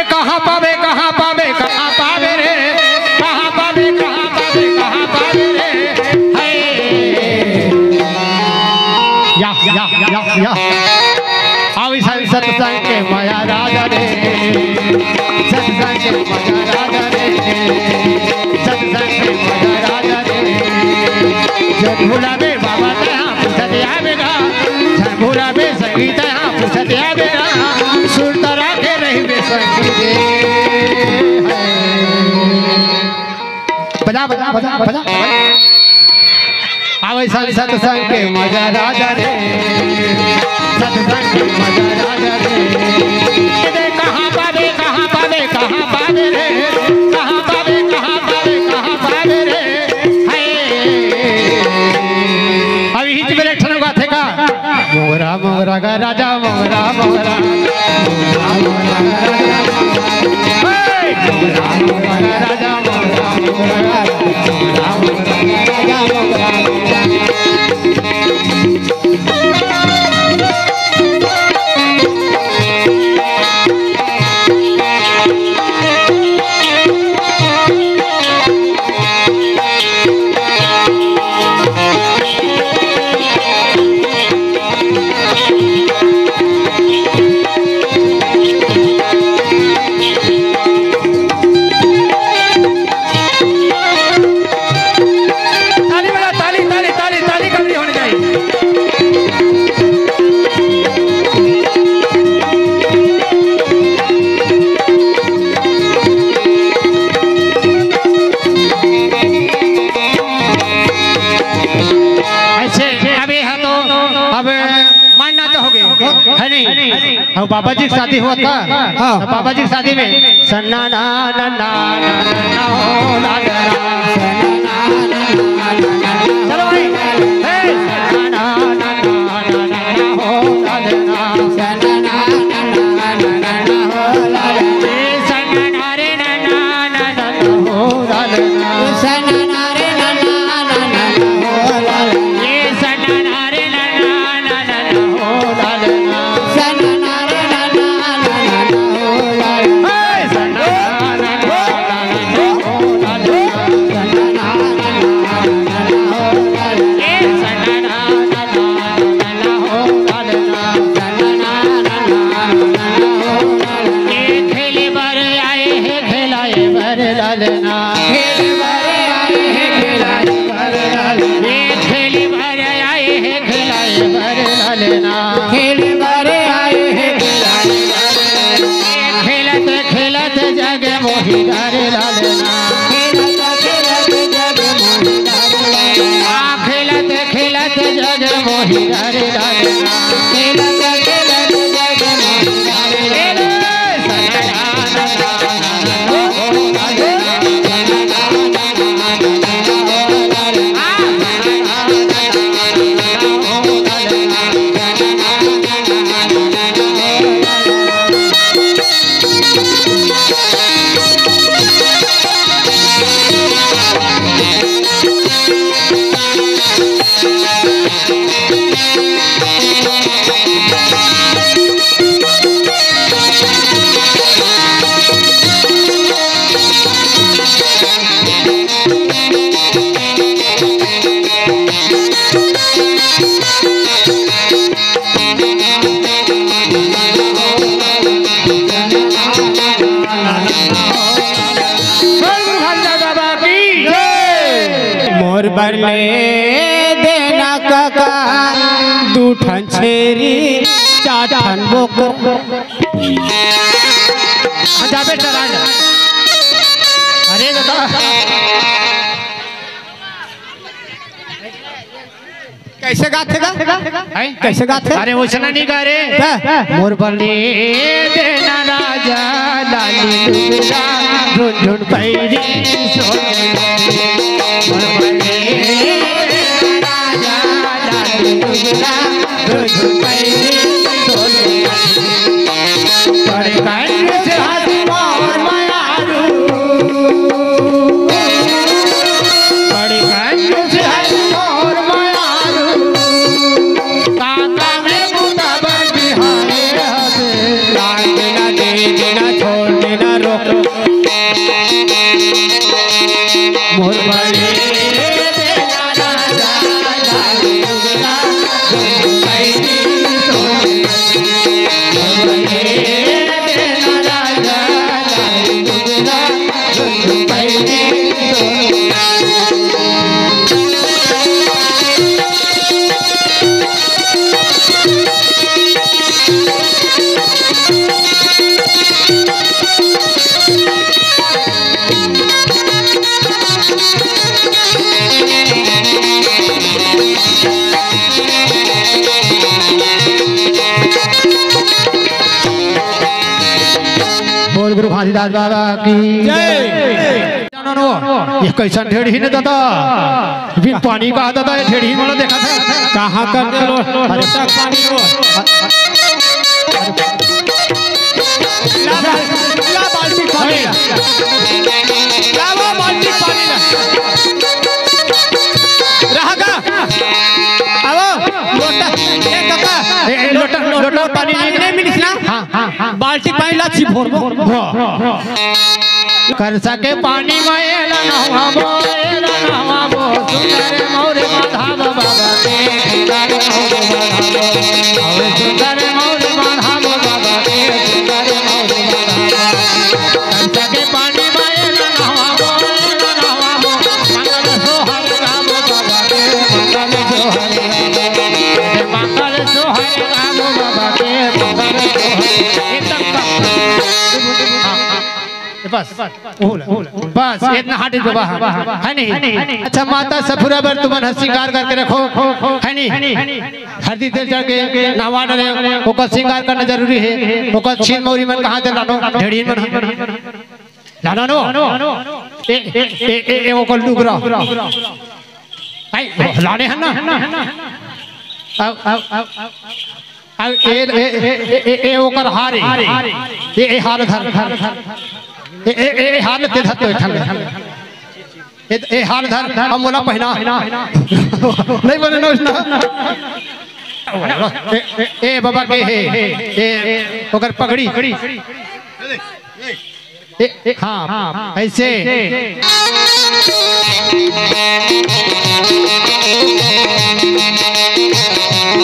कहाँ पावे कहाँ पावे कहाँ पावे रे, कहाँ पावे कहाँ पावे कहाँ पावे रे, या अविशाल सत्संग के माया राजा रे, सत्संग के माया राजा रे, सत्संग के माया राजा रे, जब भूला में बाबा तहाँ पूछते आवेगा, जब भूला में संगीत यहाँ पूछते आवेगा, सुर तरा के रही में संगीत बजा बजा बजा बजा अविशाल सत्संग के मजा राजा रे, सत्संग के मजा राजा रे, कहाँ पावे कहाँ पावे कहाँ पावे रे, कहाँ पावे कहाँ पावे कहाँ पावे रे, अभी हिच मेरे ठन का थे का मोगरा मोगरा का राजा मोगरा मोगरा मोगरा मोगरा राजा मोगरा मोगरा मोगरा राजा मोगरा। और बाबा जी की शादी हुआ था। हाँ बाबा जी की शादी में सन्ना ना ना ना ना हो लाला चलो भाई सन्ना ना ना ना हो लाला सन्ना ना ना ना हो लाला सन्ना रे ना ना ना हो लाला सन्ना रे ना ना ना हो लाला ये सन्ना रे ना ना ना हो लाला बरले देना काका दूठन छेरी चाठन बोकर जाबे चला जा अरे दादा कैसे गाते गा कैसे गाते अरे वैसा नहीं गा रे मोर बरले देना राजा लाली लुगड़ा झुन पैरी सोने गुरु घासीदास बाबा की जय। ये कैसा ढेड़ ही ने दादा बिन पानी का दादा ये ढेड़ ही वाला देखा था कहाँ कर दे लो लोटा पानी लो ला बाल्टी पानी ला वो बाल्टी पानी ला रहा आओ लोटा ए काका लोटा पानी नहीं मिलिस ना हां बाल्टी पानी ला छी भोर कर सके पानी मायला नहवा बो सुंदर मोर माधव बाबा के सुंदर मोर माधव बाबा के सुंदर मोर कर सके पानी मायला नहवा बो मंगल सोहर राम बाबा के मंगल सोहर राम बाबा के मंगल सोहर बस बस इतना हाथ बाबा है नहीं। अच्छा माता सफुरा बर तुम श्रृंगार करके रखो है नहीं। हल्दी तेल चढ़ के नहवा डरे ओकर श्रृंगार करना जरूरी है। ओकर छीन मौरी मन कहाँ से लानो ढेड़ी मन लानो नो ए ओकर लुगरा आई लाने है ना ए ओकर हारे ए हार धर ए हार ते धर तो ए हार धर हम मोला पहना नहीं बने ना ए बाबा के है ओकर पगड़ी हाँ ऐसे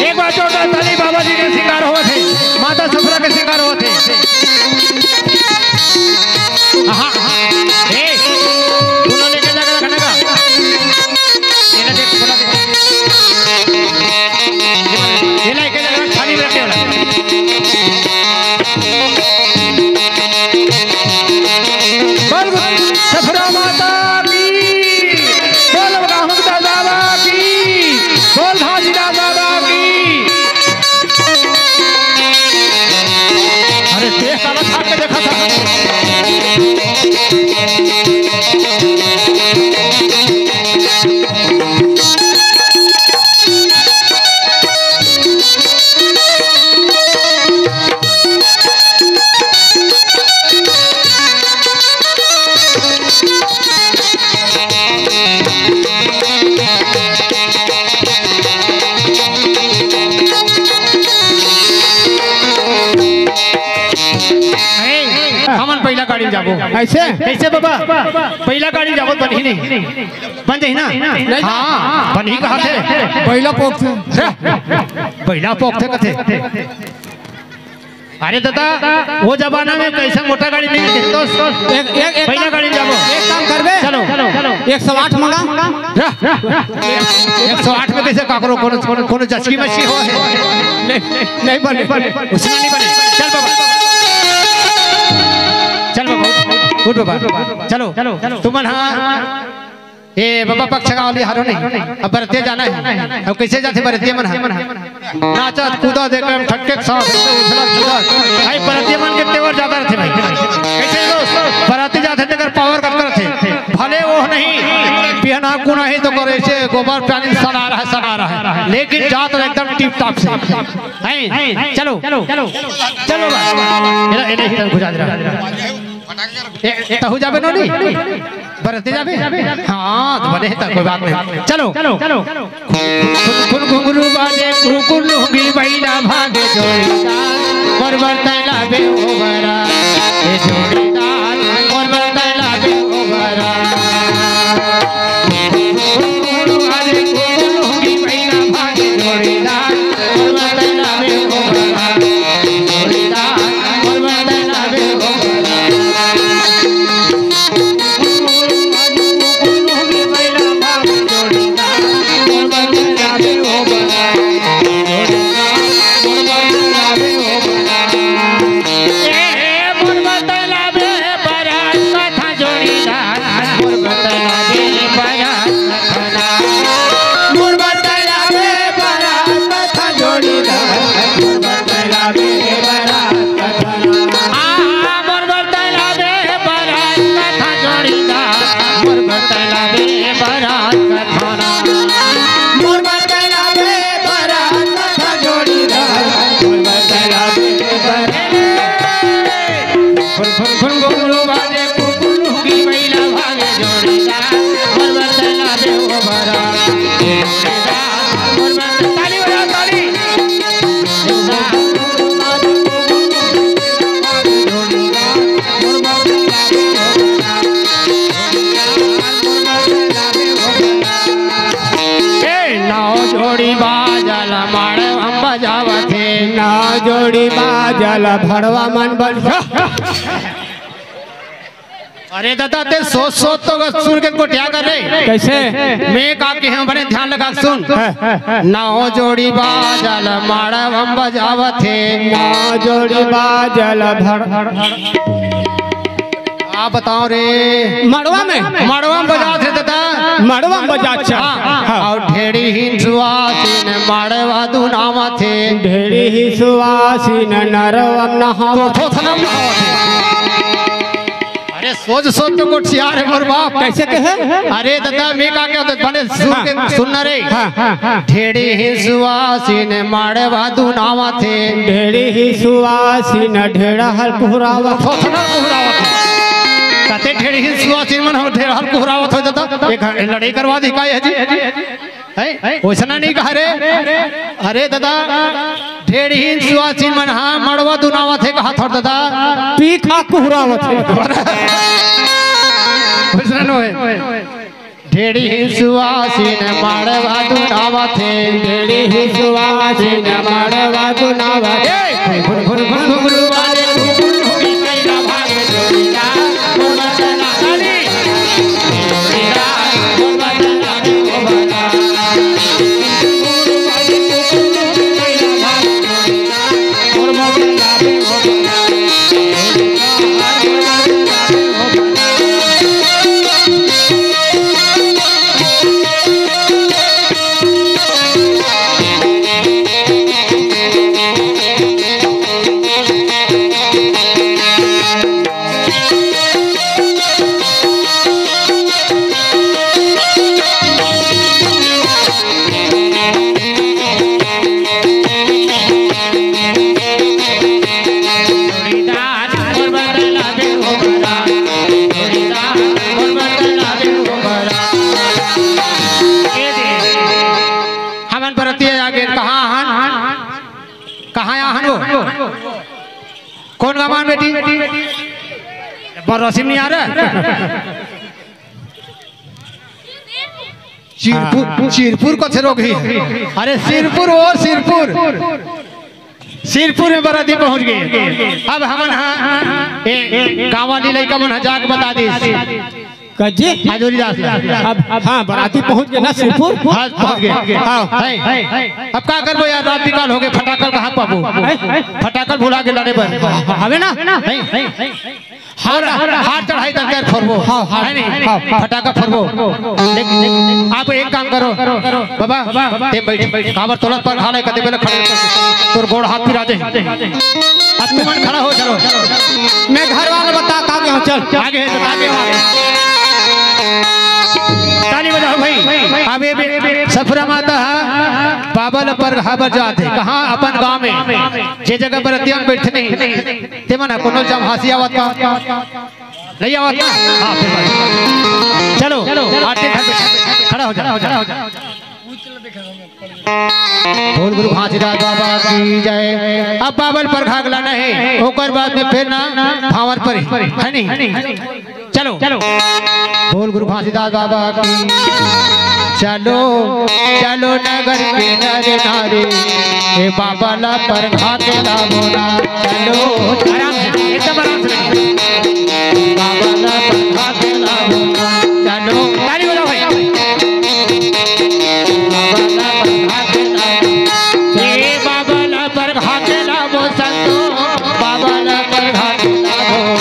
एक बार जोरदार ताली बाबा जी के श्रृंगार हुए थे, माता सफरा के श्रृंगार हुए थे। हाँ दोनों लेके जाकर रखने का ये लेके जाकर थाली में रखे सफरा माता की बोल रामदास बाबा की बोल घासीदास बाबा की। अरे देख काला छाप के देखा था पहला गाड़ी में जाबो ऐसे कैसे बाबा पहला गाड़ी जाबो बन ही नहीं बन जाही ना हाँ बन ही कहा थे पहला पोक थे पहला पोक थे कथे। अरे दादा वो जमाना में कैसा मोटा गाड़ी नहीं थी तो एक पहला गाड़ी में जाबो एक काम करबे चलो 108 मंगा 108 में कैसे काकरो कोनो जचकी मच्छी हो नहीं बने उसमें नहीं बने। चल बाबा चल बाबा उठ बाबा चलो तुम हाँ ये बाबा पक्ष का वाली हारो नहीं अब बरतिया जाना है। अब कैसे जाते बरतिया मन नाचा कूदा देकर ठटके साथ भाई बरतिया मन के तेवर ज्यादा रहते भाई कैसे बराती जाते देकर पावर करते रहते भले वो नहीं पिहना कुना ही तो करे से गोबर पानी सना रहा है लेकिन जात एकदम टिप टॉप से चलो तहु जाबे नोनी बरते जाबे हाँ तो बने तक कोई बात नहीं। चलो कुन घुंगरू बाजे कुकुर लुंगी बैला भागे जोड़ीदार और बरतैला बे ओबरा ए जोड़ीदार और बरतैला बे ओबरा घुंगरू बाजे कुकुर लुंगी बैला भागे जोड़ीदार और बरतैला बे ओबरा जोड़ीदार और बरतैला बे ओबरा। जोड़ी बाजल भड़वा मन बन। अरे दादा ते सोच तो सुन के कोटिया कर रहे कैसे मैं का के हम बने ध्यान लगा सुन ना हो जोड़ी बाजल माड़ा हम बजावत थे ना जोड़ी बाजल भड़ का बताओ रे मड़वा में बजा थे दादा मड़वा में बजा अच्छा और ढेड़ी ही सुवासिन मड़वा दुनावा थे ढेड़ी ही सुवासिन नरवम नहावा थोथनम नहावा थे। अरे सोच के गोठियार है मोर बाप कैसे कहे अरे दादा मैं का क्या बने सुनना रे ढेड़ी ही सुवासिन मड़वा दुनावा थे ढेड़ी ही सुवासिन ढेड़ा हल पुहरावा थोथनम पुहरावा थे कते ढेड़ी ही सुवासिन मन हम ढेड़ा हल पुहरावा थे दादा एक लड़ाई करवा दी का है जी है वैसा नहीं कहा रे अरे दादा ढेड़ी ही सुवासिन मन हां मड़वा दुनावा थे कहा थोड़ दादा पीखा पुहरावा थे वैसा नो है ढेड़ी ही सुवासिन मड़वा दुनावा थे ढेड़ी ही सुवासिन मड़वा दुनावा थे घुर घुर घुर घुर वाले होगी कैला भाग जोड़ीला बोलना साली मेरा बोलना बोलना कौन गमान बेटी बरसिम नहीं आ रहा सिरपुर को छेड़ो गई अरे सिरपुर और सिरपुर में बराती पहुंच गई अब हम गाँव वाली लड़का मन जाके बता दी कजी हाजोरी दास अब हाँ बराती पहुंच गए ना सिरपुर पहुंच गए अब क्या करबो यार रात निकाल हो गए फटाकल कहाँ पाबो फटाकल भुला के लाने पर हवे ना हाथ चढ़ाई तक कर फोड़बो है नहीं फटाका फोड़बो लेकिन आप एक काम करो बाबा ते बैठ काबर तोलत पर खाले कदे बेले खड़े तोर गोड़ हाथ पिरा दे अब तू मन खड़ा हो चलो मैं घर वाले बता का चल आगे ताली बजाओ भाई अबे सफरा माता बाबल पर घाबर जाते कहाँ अपन गांव में जे जगह पर अतियान बैठे नहीं ते मना कोनो जम हंसी आवत का नहीं आवत ना हां फिर चलो आटे खड़ा हो जा बोल गुरु हाजीराज बाबा की जय। अब बाबल पर घागला नहीं ओकर बाद में फिर ना भावर पर है नहीं चलो बोल गुरु घासीदास बाबा की चलो नगर के नरे नारे हे बाबा ला पर घागला बोला चलो आराम से एकदम आराम से बाबा ला पर घागला बोला चलो ताली बजाओ भाई बाबा ला पर घागला बो संतो बाबा ला पर घागला गुरु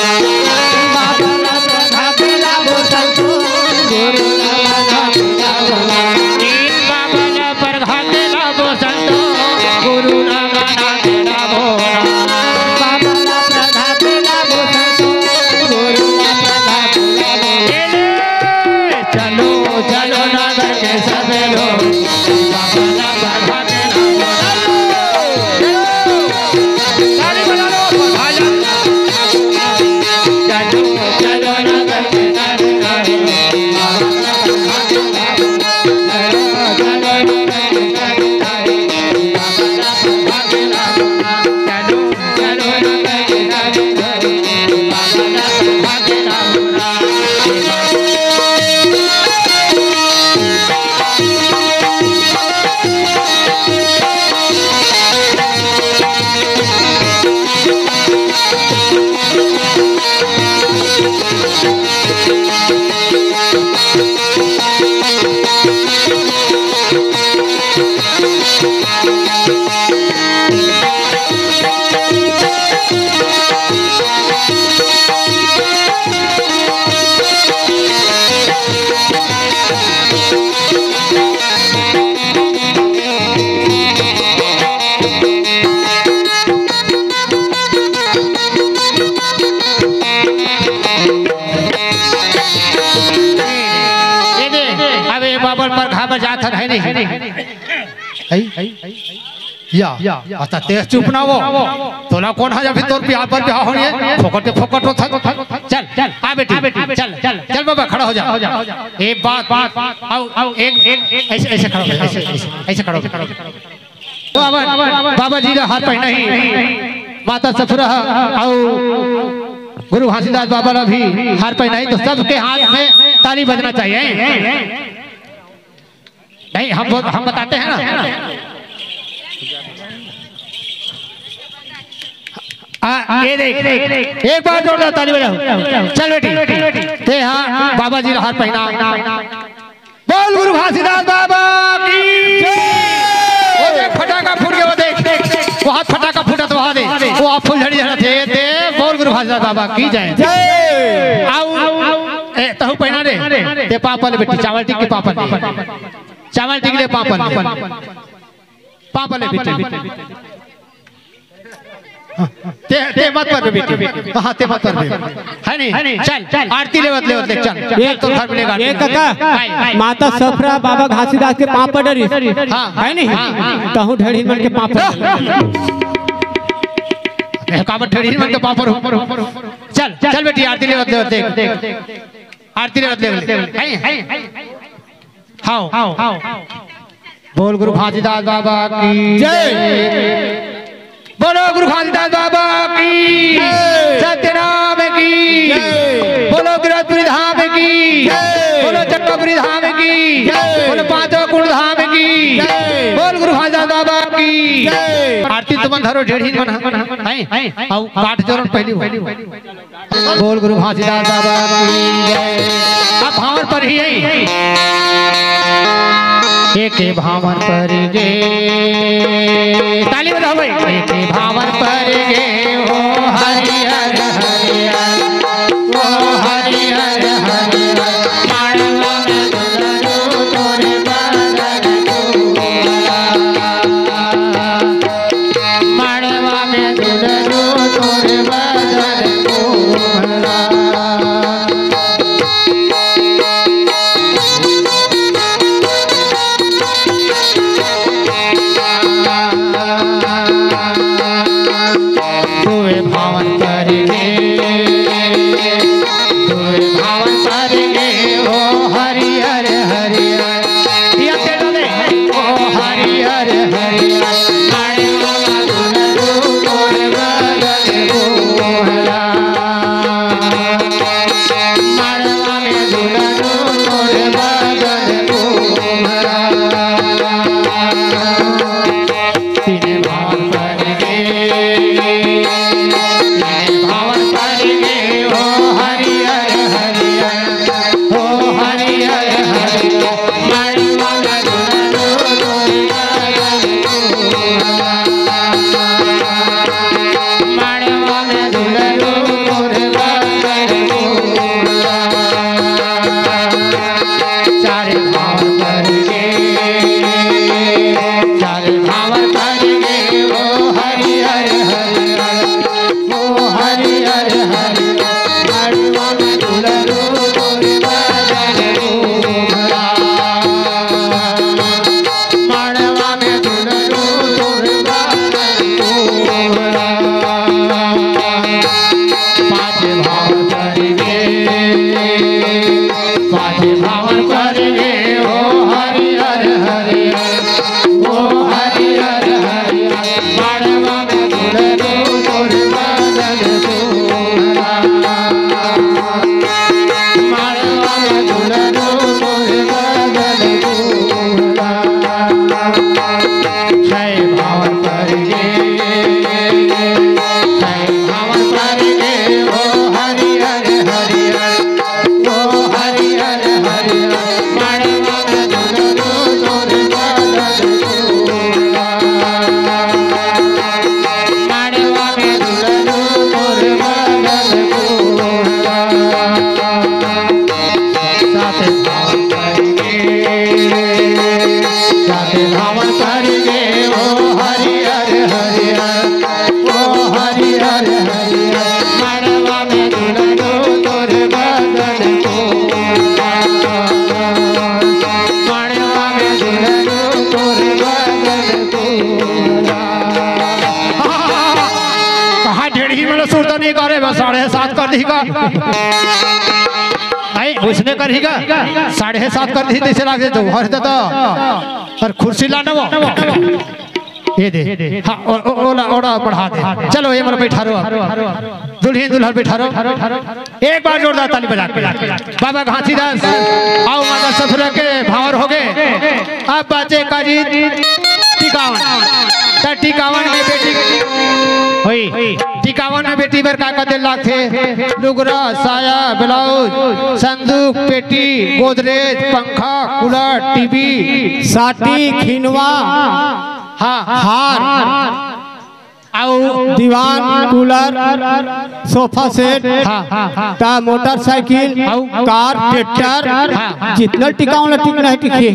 नहीं या अच्छा तेज चुप ना वो तोला कौन है जब तोर बिहार पर बिहार होनी है फोकट हो चल चल आ बेटी चल चल चल बाबा खड़ा हो जा एक बात आओ एक ऐसे खड़ा हो ऐसे खड़ा हो बाबा जी का हाथ पहना ही माता सफरा और गुरु घासीदास बाबा का भी हार पहना ही तो सबके हाथ में ताली बजना चाहिए। नहीं हम बताते हैं ना ये देख एक बार जोरदार ताली बजाओ चल बेटी ते हाँ बाबा जी का हाथ पहना बोल गुरु घासीदास बाबा की वो देख फटाका फूट गया वो देख वो हाथ फटाका फूटा तो वहां दे वो आप फुलझड़ी थे दे बोल गुरु घासीदास बाबा की जय आओ ए तहु पहना दे ते पापा ले बेटी चावल टिक के चावल टिक ले पापा ले बेटी ते मत पर बेटी हां ते मत पर है नहीं चल आरती लेवत चल एक तो घर मिलेगा ये काका माता सफरा बाबा घासीदास के पांव पर डरी है नहीं कहूं ढेड़ी मन के पांव पर काबट ढेड़ी मन के पांव पर चल बेटी आरती लेवत देख आरती लेवत हां बोल गुरु घासीदास बाबा की जय बोलो गुरु घासीदास बाबा की सत्यनाम की बोलो गिरधपुरी धाम की बोलो चक्कपुरी धाम की बोलो पांचों कुंड धाम की बोल गुरु घासीदास बाबा की आरती तुम धरो ढेड़ी मन है आओ काट जोरन पहली बोल गुरु घासीदास बाबा की जय अब भावन पर ही एक भावन पर गे ताली बजाओ भाई एक भावन पर गे हो हरि हर हरि हर ओ हरि हर हरि माणवा में दुलरू तोरे बदन माणवा में दुलरू तोरे बदन कोमला नहीं करे बस 7.5 कर देगा नहीं उसने करेगा 7.5 कर दी जैसे लाग दे तो हर तो और कुर्सी लाना वो ये दे हाँ ओला ओला बढ़ा दे चलो ये मतलब बैठा रहो दुल्हन दुल्हन बैठा रहो एक बार जोरदार ताली बजा के बाबा घासीदास आओ माता ससुर के भावर हो गए अब बचे का जी 51 में बेटी हुई 51 में बेटी पर का दिल लाख थे लुगरा साया ब्लाउज संदूक पेटी गोदरेज पंखा कूलर टीवी साटी खिनवा हाँ हार दीवान कूलर सोफा सेट ता मोटरसाइकिल कार ट्रैक्टर जितना टिकाऊ टिकना है टिकिए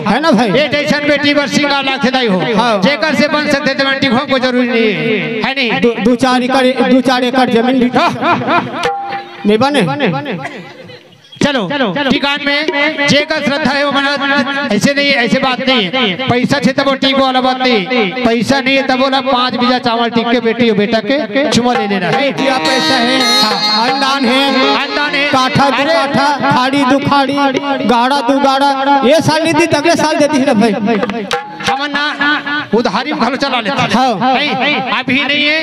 है ना भाई ये जैसन बेटी पर सिंगार लाखे दाई हो जेकर से बन सकते तो टिक हो को जरूरी नहीं है नहीं 2-4 एकड़ जमीन नहीं बने चलो टिकान में जेकर श्रद्धा है वो मना ऐसे नहीं ऐसे बात नहीं है पैसा छे तब टिको वाला बात नहीं पैसा नहीं है तब बोला 5 बीघा चावल टिक के बेटी और बेटा के चुमा ले लेना है पैसा है खानदान है काठा दो काठा खाड़ी दो खाड़ी गाड़ा दो गाड़ा ये साल नहीं दी अगले साल देती है ना भाई हम ना उधारी में चला लेता अभी नहीं है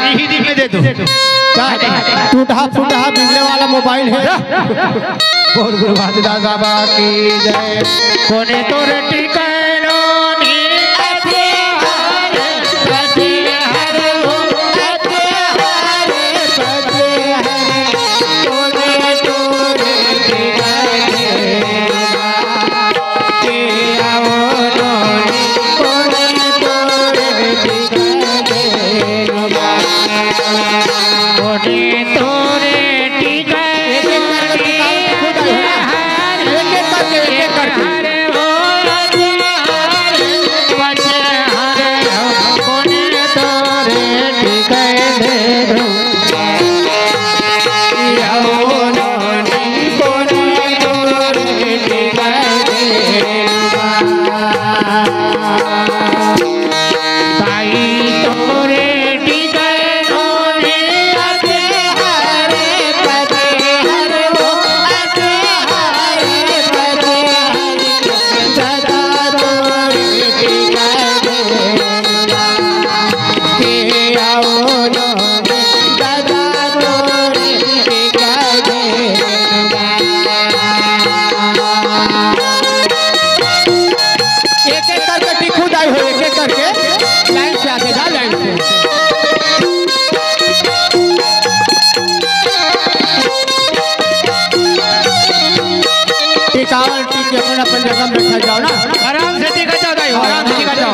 यही दिन में दे दो टूटा फूटा बिगड़े वाला मोबाइल है बोल गुरु घासीदास बाबा की जय कोने तोरे टिकानो नी अते हरे पति हरे हो अते हरे पति हरे कोने तोरे टिकाने के आओ रोनी कोने तोरे टिकाने कोने तोरे अपन जगह में बैठा जाओ ना आराम से टिका जाओ दाई आराम से टिका जाओ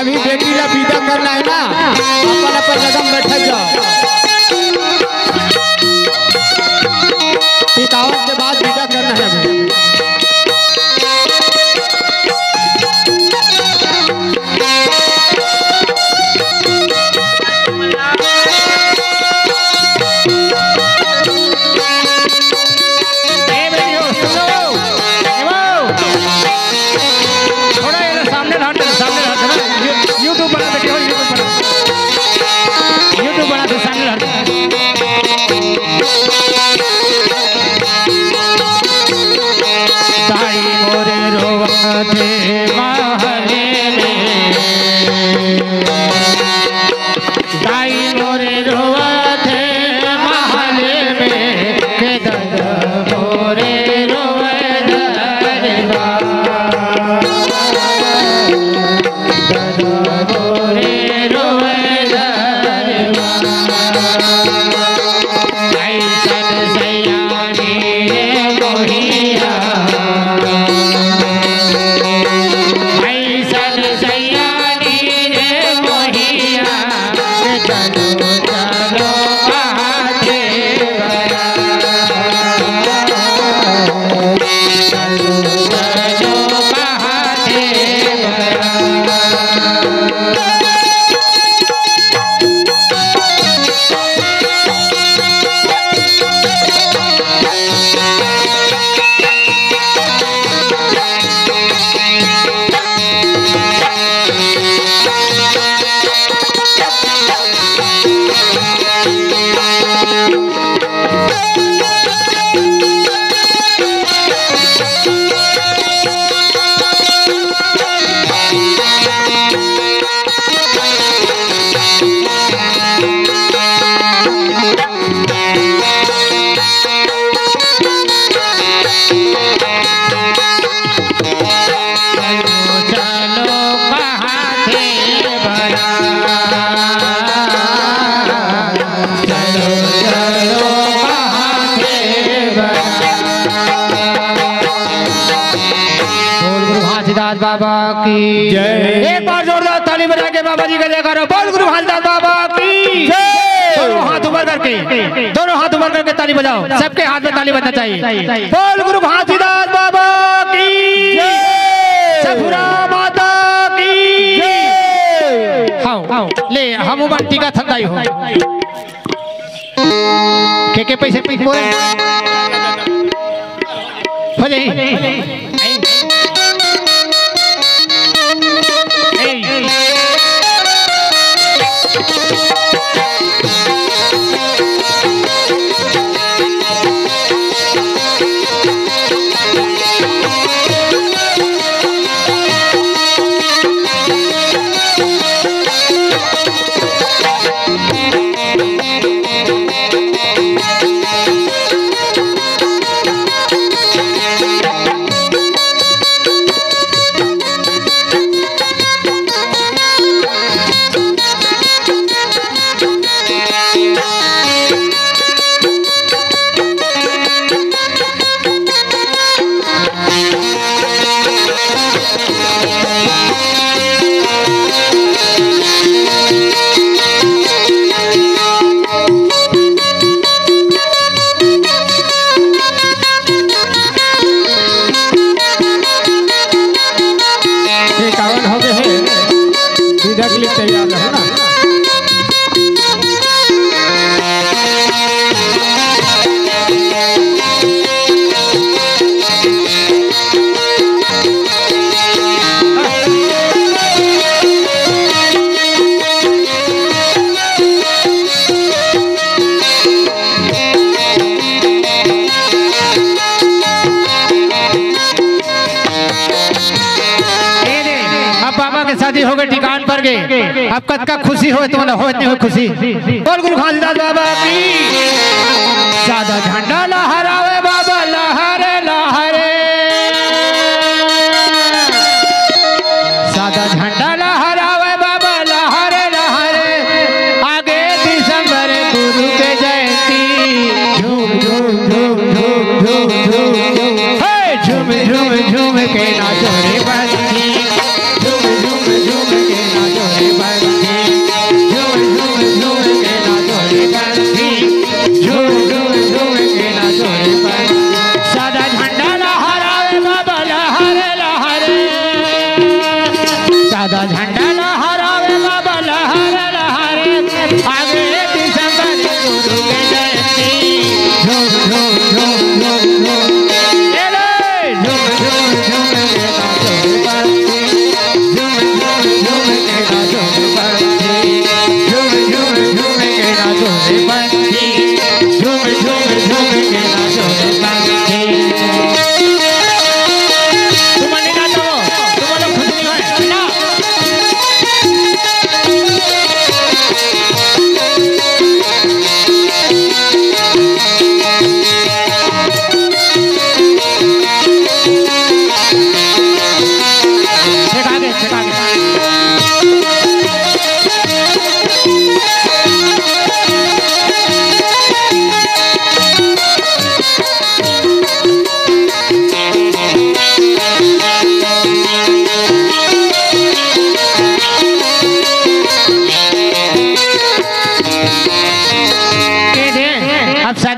अभी बेटी ला विदा करना है ना, अपन अपन जगह में बैठ जाओ। टिकावत के बाद विदा करना है अभी। बाबा की जय। एक बार जोरदार ताली बजा के बाबा जी का जयकारा। बोल गुरु घासीदास बाबा की जय। दोनों हाथ ऊपर करके ताली बजाओ। सबके हाथ में ताली बजना चाहिए। बोल गुरु घासीदास बाबा की जय। सफुरा माता की जय। हाँ ले हम बंटी का थंदाई हो के पैसे पीछे बोले हो जाए। तैयार रहो ना। शादी हो गए ठिकान पर गए। अब कद का खुशी हो तो ना हो इतनी हो खुशी। बोल गुरु घासीदास बाबा की सादा झंडा लहरावे बाबा लहरे लहरे। सादा झंडा लहरावे बाबा लहरे लहरे। आगे दिसंबर गुरु के जयंती झूम झूम झूम झूम झूम झूम झूम झूम झूम के नाचो रे बंसी। झूम झूम झूम के नाचो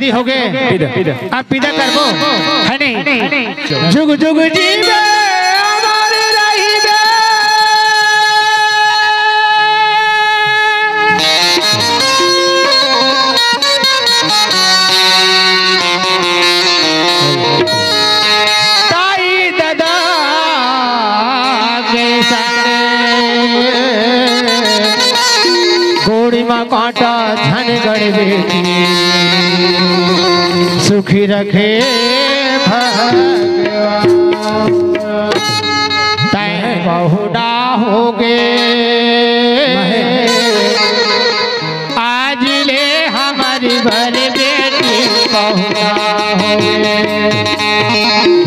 शादी हो गए अब विदा करबो है नहीं जुग जुग जीवे हमारे रहीबे ताई दादा के संग गोड़ी माँ कांटा धन गढ़ बेटी सुखी रखे भगवान तै बहुना होगे आज ले हमारी भर बेटी बहुना होगे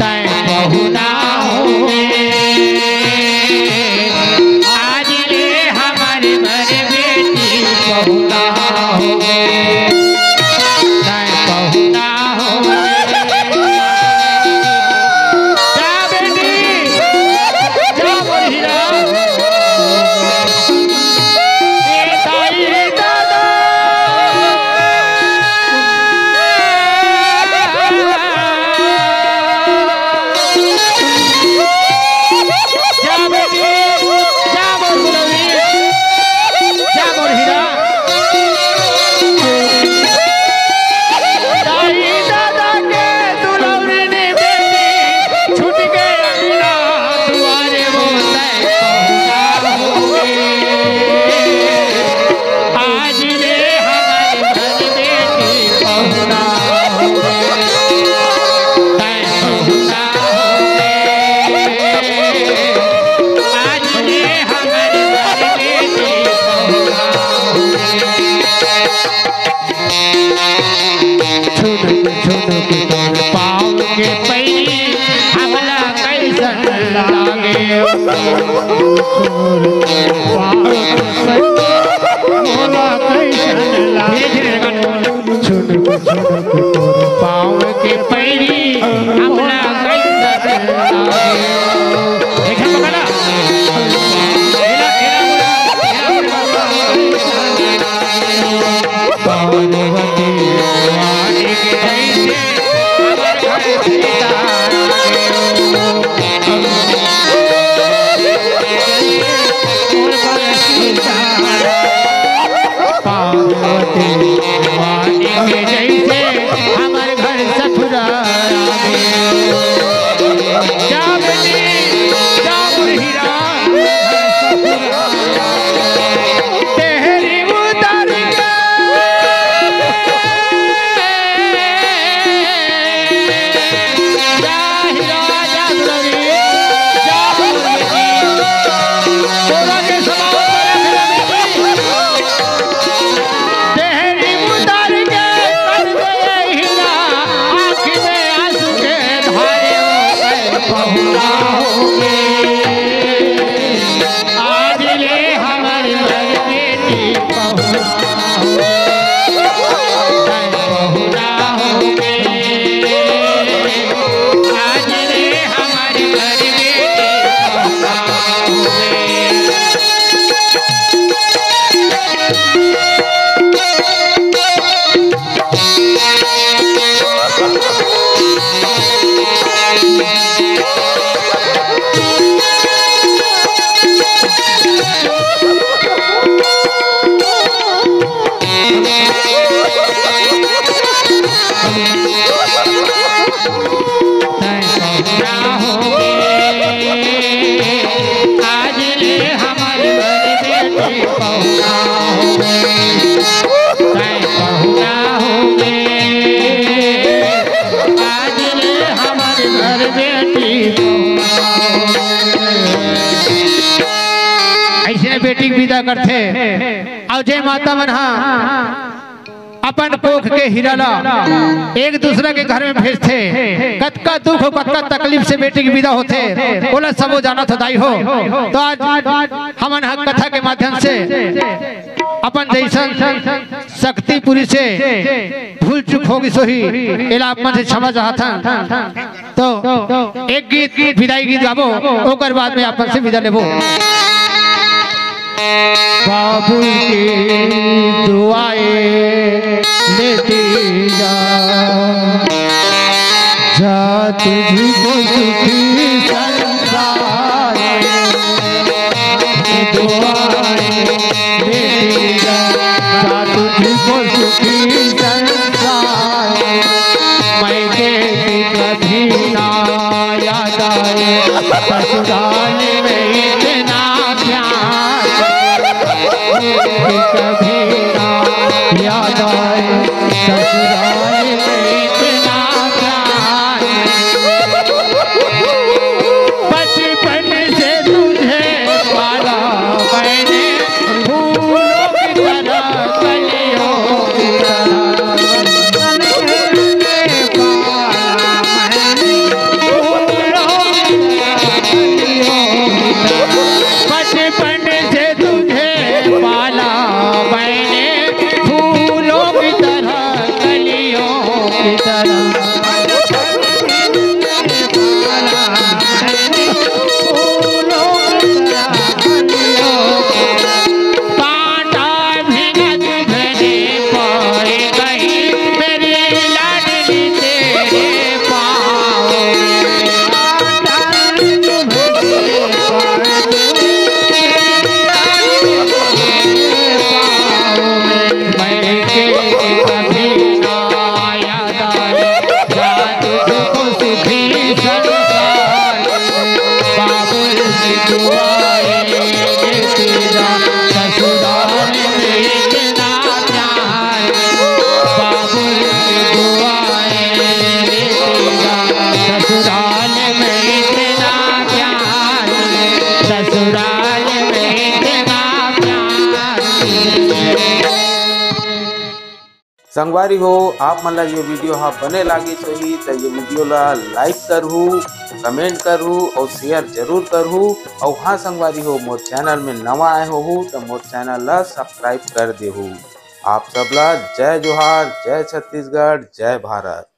तै बहुना होगे आज ले हमारी भर बेटी बहुना होगे तै बहुना होगे जा बेटी जा बढ़िया ए ताई दादा जा बेटी जा बढ़िया जा बढ़िया ताई दादा के दुलौरी ने बेटी छूट के अंगना दुआरे बोलते पहुंचा होगे आज ले हमारी भर बेटी पहुंचा होगे तै पहुंचा होगे आज ले हमारी भर बेटी पहुंचा छुनुक तोर पाँव के पैरी हमला कैसन लागे मोला कैसन लागे छुनुक तोर पाँव के पैरी हमला कैसन लागे देखा पकड़ा हिला पार्वती वाणी के जैसे अमर घर सीता पार्वती वाणी के जैसे हमारे घर ससुरा जा बेटी जा हीरा तेरी उतार के जा हीरा जा दुलरी जा बेटी तोरा के समाओ तेरी उतार के कर दे हीरा आँख में आंसू के धारे बहुना होगे आज ले हमारी भर बेटी बहुना होगे आज ले हमारी भर बेटी बहुना होगे आज ले हमारी भर बेटी बहुना होगे आज ले हमारी भर बेटी ऐसे बेटी विदा करते और जय माता मनहा अपन कोख के हीराला एक दूसरे के घर में भेजते कतका दुख हो कतका तकलीफ से बेटी की विदा होते बोला सब वो जाना था दाई हो तो आज हमन हक कथा के माध्यम से अपन जैसन शक्तिपुरी से भूल चुक होगी सोही एला अपन से क्षमा चाहता तो एक गीत विदाई गीत गाबो ओकर बाद में अपन से विदा लेबो। बाबू की दुआएं लेती जा तुझको सुखी संसार दुआएं देती जा तुझको सुखी संसार मैं देती कभी ना याद आए ससुराल में इतना प्यार कभी ना याद आए ससुराल में इतना प्यार बचपन से तुझे पाला मैंने फूलों की तरह कलियों की तरह बचपन से तुझे पाला मैंने फूलों की तरह कलियों की तरह कांटा भी न तुझने पाए कहीं मेरी लाडली तेरे पाँव कभी ना याद आए तुझको सुखी संसार बाबुल की दुआएं देती जा ससुराल में इतना प्यार बाबुल की दुआएं देती जा ससुराल में इतना प्यार ससुराल में इतना प्यार संगवारी हो आप मन ला ये वीडियो हाँ बने लागी सही तो ये वीडियो ला लाइक करहू कमेंट करहू और शेयर जरूर करहू और हाँ संगवारी हो मोर चैनल में नवा आए हो तो मोर चैनल ला सब्सक्राइब कर देहू। आप सबला जय जोहार, जय छत्तीसगढ़, जय भारत।